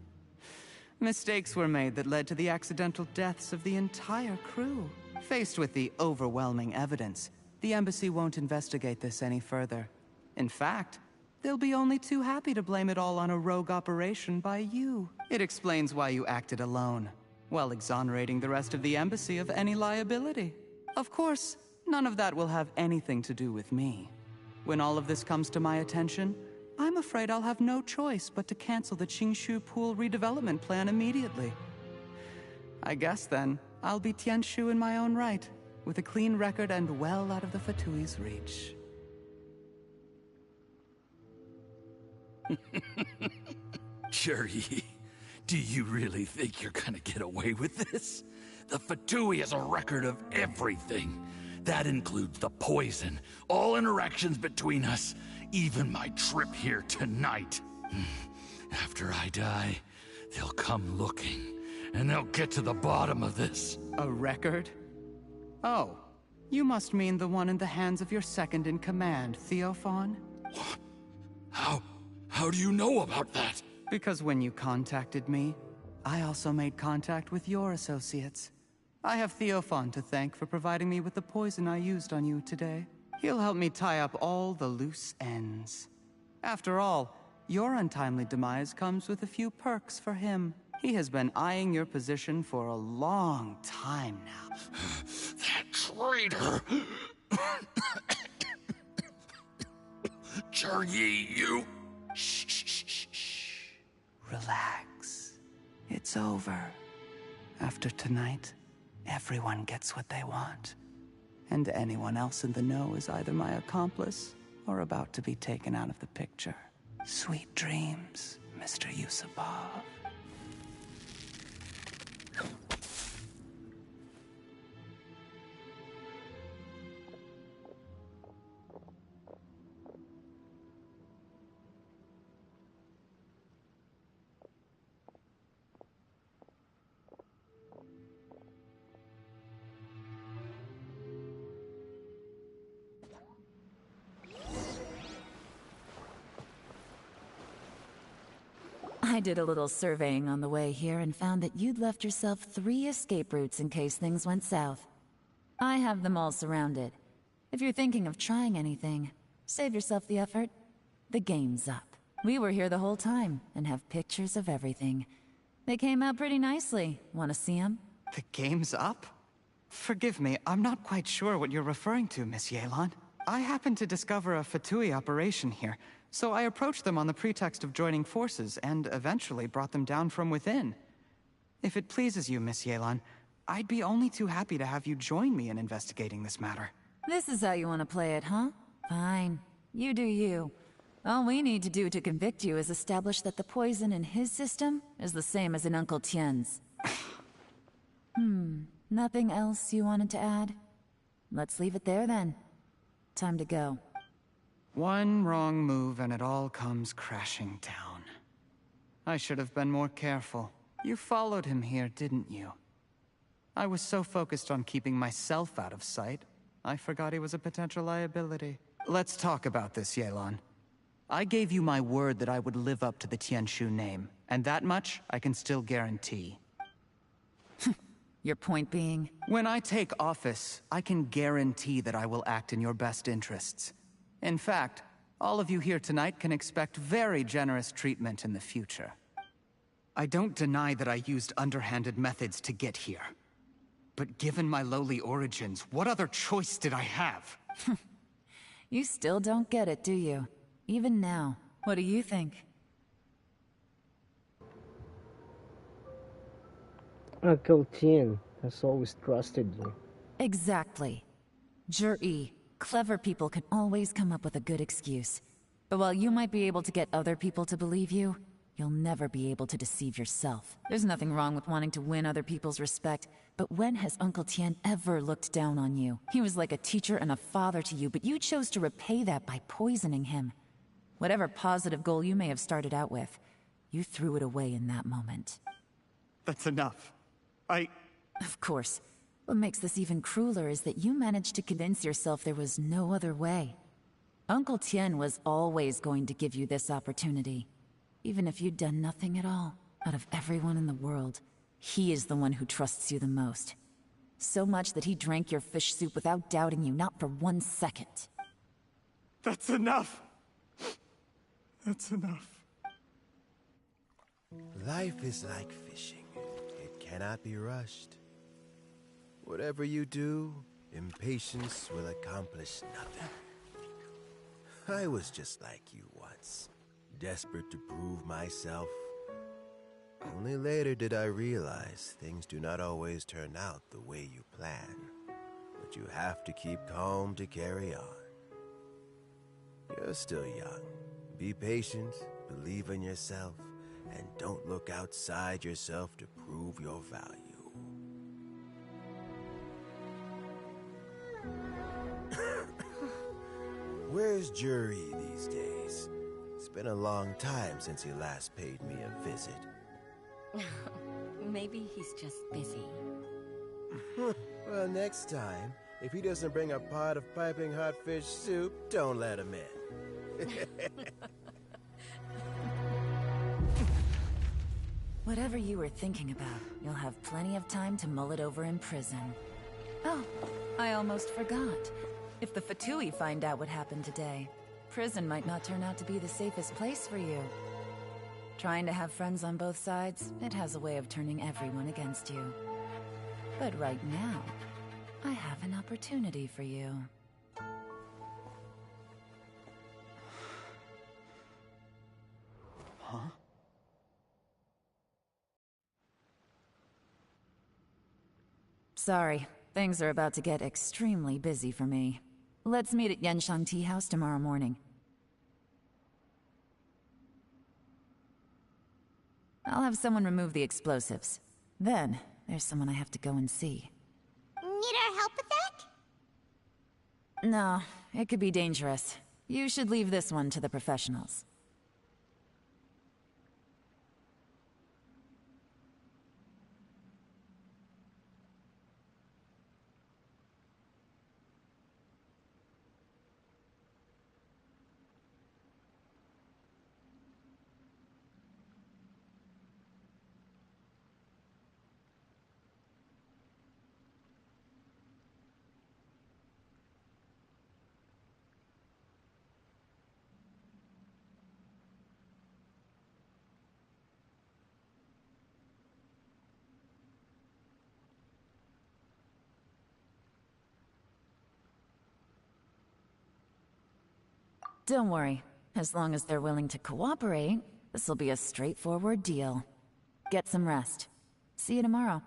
Mistakes were made that led to the accidental deaths of the entire crew. Faced with the overwhelming evidence, the embassy won't investigate this any further. In fact, they'll be only too happy to blame it all on a rogue operation by you. It explains why you acted alone, while exonerating the rest of the embassy of any liability. Of course, none of that will have anything to do with me. When all of this comes to my attention, I'm afraid I'll have no choice but to cancel the Qingshu Pool redevelopment plan immediately. I guess then, I'll be Tianshu in my own right, with a clean record and well out of the Fatui's reach. Cherry, do you really think you're gonna get away with this? The Fatui has a record of everything. That includes the poison, all interactions between us, even my trip here tonight. After I die, they'll come looking, and they'll get to the bottom of this. A record? Oh, you must mean the one in the hands of your second-in-command, Theophan? What? How do you know about that? Because when you contacted me, I also made contact with your associates. I have Theophan to thank for providing me with the poison I used on you today. He'll help me tie up all the loose ends. After all, your untimely demise comes with a few perks for him. He has been eyeing your position for a long time now. That traitor! Cherry, you... Shh. Relax. It's over. After tonight, everyone gets what they want. And anyone else in the know is either my accomplice or about to be taken out of the picture. Sweet dreams, Mr. Yusupov. I did a little surveying on the way here and found that you'd left yourself 3 escape routes in case things went south. I have them all surrounded. If you're thinking of trying anything, save yourself the effort. The game's up. We were here the whole time and have pictures of everything. They came out pretty nicely. Want to see them? The game's up? Forgive me, I'm not quite sure what you're referring to, Miss Yelan. I happened to discover a Fatui operation here, so I approached them on the pretext of joining forces and eventually brought them down from within. If it pleases you, Miss Yelan, I'd be only too happy to have you join me in investigating this matter. This is how you want to play it, huh? Fine. You do you. All we need to do to convict you is establish that the poison in his system is the same as in Uncle Tien's. Nothing else you wanted to add? Let's leave it there then. Time to go. One wrong move and it all comes crashing down. I should have been more careful. You followed him here, didn't you? I was so focused on keeping myself out of sight, I forgot he was a potential liability. Let's talk about this, Yelan. I gave you my word that I would live up to the Tianshu name, and that much I can still guarantee. Your point being? When I take office, I can guarantee that I will act in your best interests. In fact, all of you here tonight can expect very generous treatment in the future. I don't deny that I used underhanded methods to get here. But given my lowly origins, what other choice did I have? You still don't get it, do you? Even now. What do you think? Uncle Tien has always trusted you. Exactly. Jur-E, clever people can always come up with a good excuse. But while you might be able to get other people to believe you, you'll never be able to deceive yourself. There's nothing wrong with wanting to win other people's respect, but when has Uncle Tien ever looked down on you? He was like a teacher and a father to you, but you chose to repay that by poisoning him. Whatever positive goal you may have started out with, you threw it away in that moment. That's enough. Of course. What makes this even crueler is that you managed to convince yourself there was no other way. Uncle Tien was always going to give you this opportunity. Even if you'd done nothing at all. Out of everyone in the world, he is the one who trusts you the most. So much that he drank your fish soup without doubting you, not for 1 second. That's enough! That's enough. Life is like fishing. It cannot be rushed. Whatever you do, impatience will accomplish nothing. I was just like you once, desperate to prove myself. Only later did I realize things do not always turn out the way you plan. But you have to keep calm to carry on. You're still young. Be patient, believe in yourself, and don't look outside yourself to prove your value. Where's Jur-E these days? It's been a long time since he last paid me a visit. Maybe he's just busy. Well, next time, if he doesn't bring a pot of piping hot fish soup, don't let him in. Whatever you were thinking about, you'll have plenty of time to mull it over in prison. Oh, I almost forgot. If the Fatui find out what happened today, prison might not turn out to be the safest place for you. Trying to have friends on both sides, it has a way of turning everyone against you. But right now, I have an opportunity for you. Huh? Sorry, things are about to get extremely busy for me. Let's meet at Yenshang Tea House tomorrow morning. I'll have someone remove the explosives. Then, there's someone I have to go and see. Need our help with that? No, it could be dangerous. You should leave this one to the professionals. Don't worry. As long as they're willing to cooperate, this'll be a straightforward deal. Get some rest. See you tomorrow.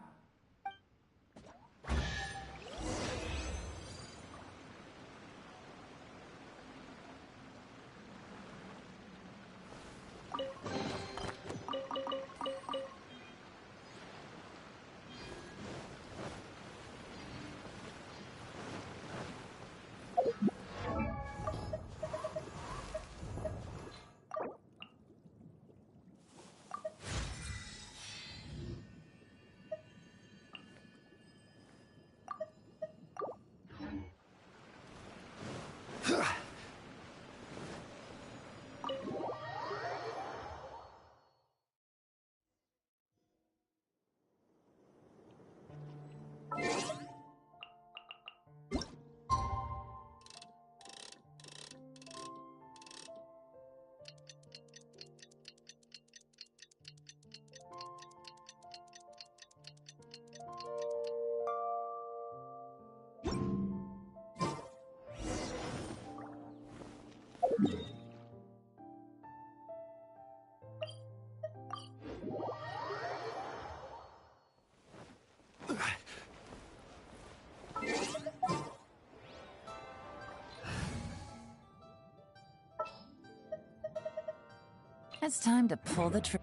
It's time to pull the trigger.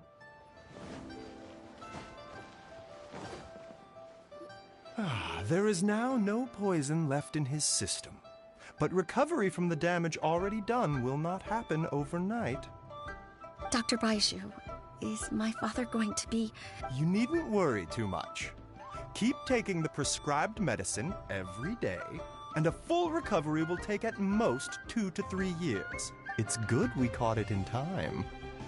There is now no poison left in his system. But recovery from the damage already done will not happen overnight. Dr. Baiju, is my father going to be... You needn't worry too much. Keep taking the prescribed medicine every day, and a full recovery will take at most 2 to 3 years. It's good we caught it in time.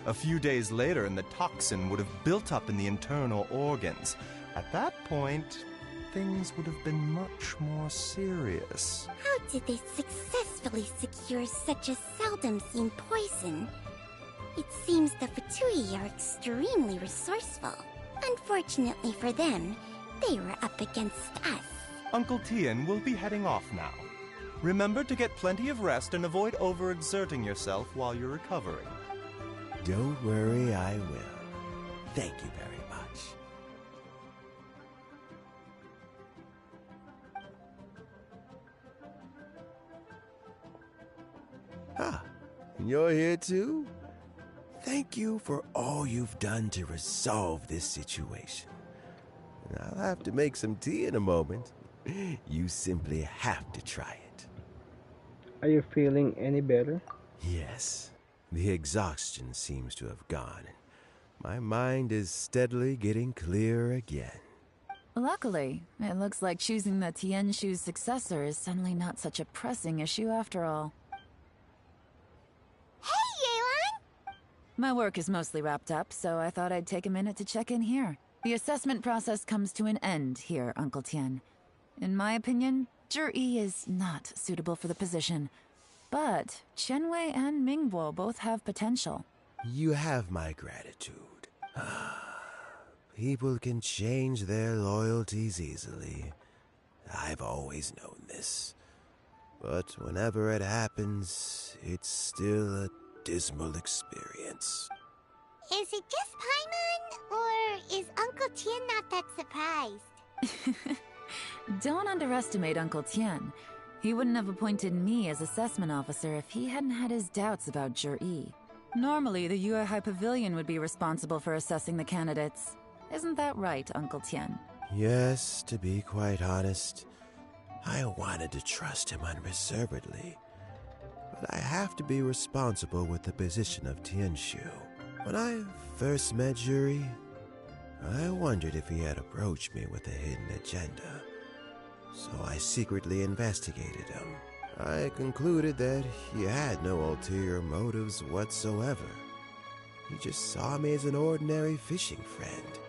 A few days later, and the toxin would have built up in the internal organs. At that point, things would have been much more serious. How did they successfully secure such a seldom-seen poison? It seems the Fatui are extremely resourceful. Unfortunately for them, they were up against us. Uncle Tien will be heading off now. Remember to get plenty of rest and avoid overexerting yourself while you're recovering. Don't worry, I will. Thank you very much. And you're here too? Thank you for all you've done to resolve this situation. I'll have to make some tea in a moment. You simply have to try it. Are you feeling any better? Yes. The exhaustion seems to have gone. My mind is steadily getting clearer again. Luckily, it looks like choosing the Tianshu's successor is suddenly not such a pressing issue after all. Hey, Yelan! My work is mostly wrapped up, so I thought I'd take a minute to check in here. The assessment process comes to an end here, Uncle Tien. In my opinion, Zhi is not suitable for the position. But Qianwei and Mingbo both have potential. You have my gratitude. People can change their loyalties easily. I've always known this. But whenever it happens, it's still a dismal experience. Is it just Paimon, or is Uncle Tien not that surprised? Don't underestimate Uncle Tien. He wouldn't have appointed me as assessment officer if he hadn't had his doubts about Zhi. Normally, the Yuehai Pavilion would be responsible for assessing the candidates. Isn't that right, Uncle Tien? Yes, to be quite honest, I wanted to trust him unreservedly. But I have to be responsible with the position of Tianshu. When I first met Zhi, I wondered if he had approached me with a hidden agenda. So I secretly investigated him. I concluded that he had no ulterior motives whatsoever. He just saw me as an ordinary fishing friend.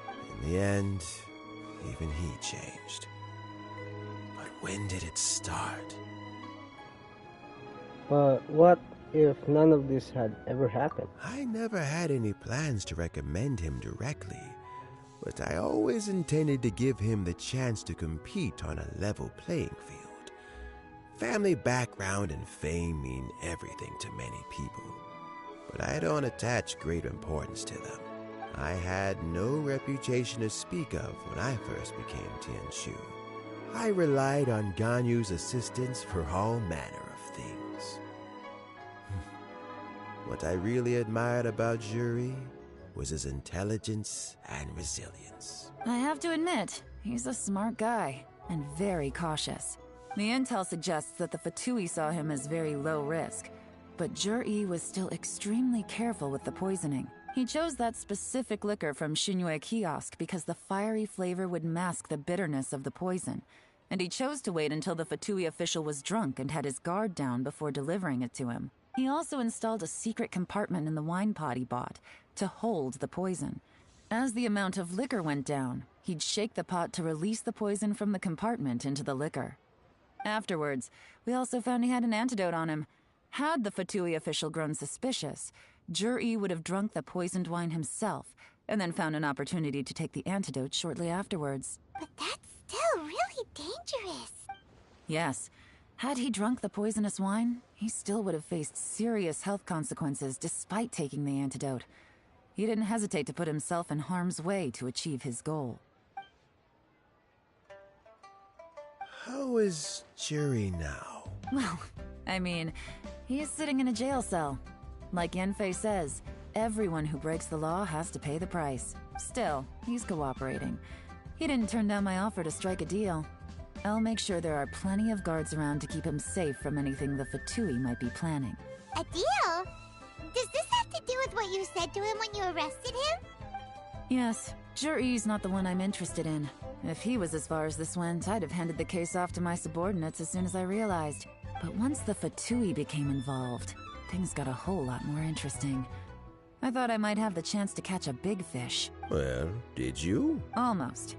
In the end, even he changed. But when did it start? But what if none of this had ever happened? I never had any plans to recommend him directly, but I always intended to give him the chance to compete on a level playing field. Family background and fame mean everything to many people, but I don't attach great importance to them. I had no reputation to speak of when I first became Tianshu. I relied on Ganyu's assistance for all manner of things. What I really admired about Zhi was his intelligence and resilience. I have to admit, he's a smart guy, and very cautious. The intel suggests that the Fatui saw him as very low risk, but Zhi was still extremely careful with the poisoning. He chose that specific liquor from Xingyue Kiosk because the fiery flavor would mask the bitterness of the poison, and he chose to wait until the Fatui official was drunk and had his guard down before delivering it to him. He also installed a secret compartment in the wine pot he bought to hold the poison. As the amount of liquor went down, he'd shake the pot to release the poison from the compartment into the liquor. Afterwards, we also found he had an antidote on him. Had the Fatui official grown suspicious, Zhi would have drunk the poisoned wine himself, and then found an opportunity to take the antidote shortly afterwards. But that's still really dangerous. Yes. Had he drunk the poisonous wine, he still would have faced serious health consequences despite taking the antidote. He didn't hesitate to put himself in harm's way to achieve his goal. How is Zhi now? Well, I mean, he is sitting in a jail cell. Like Yanfei says, everyone who breaks the law has to pay the price. Still, he's cooperating. He didn't turn down my offer to strike a deal. I'll make sure there are plenty of guards around to keep him safe from anything the Fatui might be planning. A deal? Does this have to do with what you said to him when you arrested him? Yes, Juri's not the one I'm interested in. If he was as far as this went, I'd have handed the case off to my subordinates as soon as I realized. But once the Fatui became involved, things got a whole lot more interesting. I thought I might have the chance to catch a big fish. Well, did you? Almost.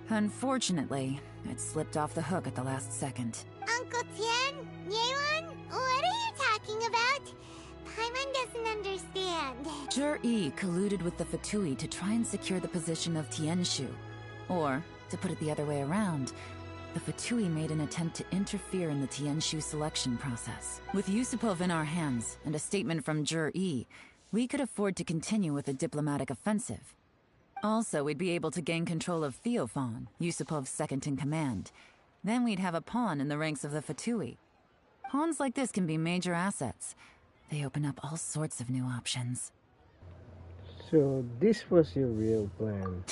Unfortunately, it slipped off the hook at the last second. Uncle Tian? Yelan? What are you talking about? Paimon doesn't understand. Jur-E colluded with the Fatui to try and secure the position of Tianshu. Or, to put it the other way around, the Fatui made an attempt to interfere in the Tianshu selection process. With Yusupov in our hands, and a statement from Jur-E, we could afford to continue with a diplomatic offensive. Also, we'd be able to gain control of Theophan, Yusupov's second-in-command. Then we'd have a pawn in the ranks of the Fatui. Pawns like this can be major assets. They open up all sorts of new options. So, this was your real plan.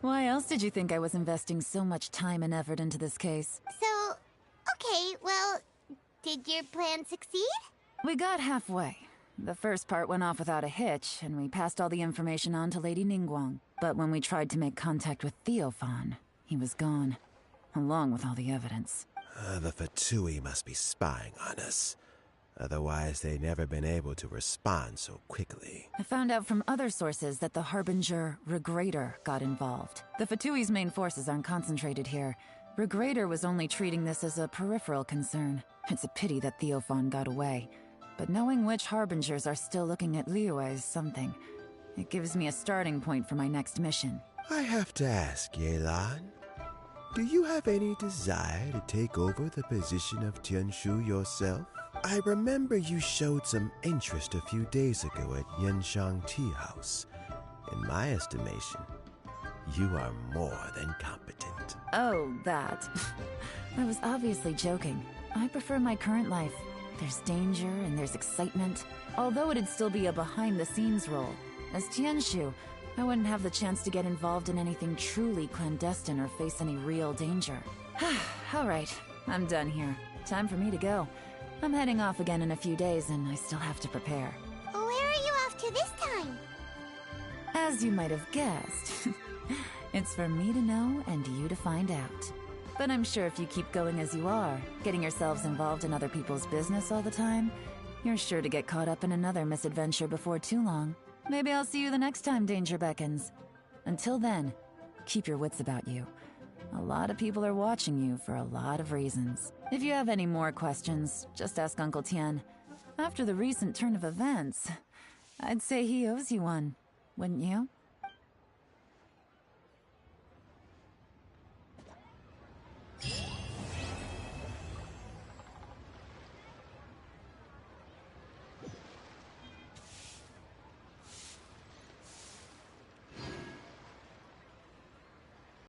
Why else did you think I was investing so much time and effort into this case? So, okay, well, did your plan succeed? We got halfway. The first part went off without a hitch, and we passed all the information on to Lady Ningguang. But when we tried to make contact with Theophan, he was gone, along with all the evidence. The Fatui must be spying on us. Otherwise, they'd never been able to respond so quickly. I found out from other sources that the Harbinger Regrator got involved. The Fatui's main forces aren't concentrated here. Regrator was only treating this as a peripheral concern. It's a pity that Theophan got away. But knowing which Harbingers are still looking at Liyue is something. It gives me a starting point for my next mission. I have to ask, Yelan, do you have any desire to take over the position of Tianshu yourself? I remember you showed some interest a few days ago at Yenshang Tea House. In my estimation, you are more than competent. Oh, that. I was obviously joking. I prefer my current life. There's danger and there's excitement, although it'd still be a behind-the-scenes role. As Tianshu, I wouldn't have the chance to get involved in anything truly clandestine or face any real danger. All right, I'm done here. Time for me to go. I'm heading off again in a few days, and I still have to prepare. Where are you off to this time? As you might have guessed, it's for me to know and you to find out. But I'm sure if you keep going as you are, getting yourselves involved in other people's business all the time, you're sure to get caught up in another misadventure before too long. Maybe I'll see you the next time danger beckons. Until then, keep your wits about you. A lot of people are watching you for a lot of reasons. If you have any more questions, just ask Uncle Tian. After the recent turn of events, I'd say he owes you one, wouldn't you?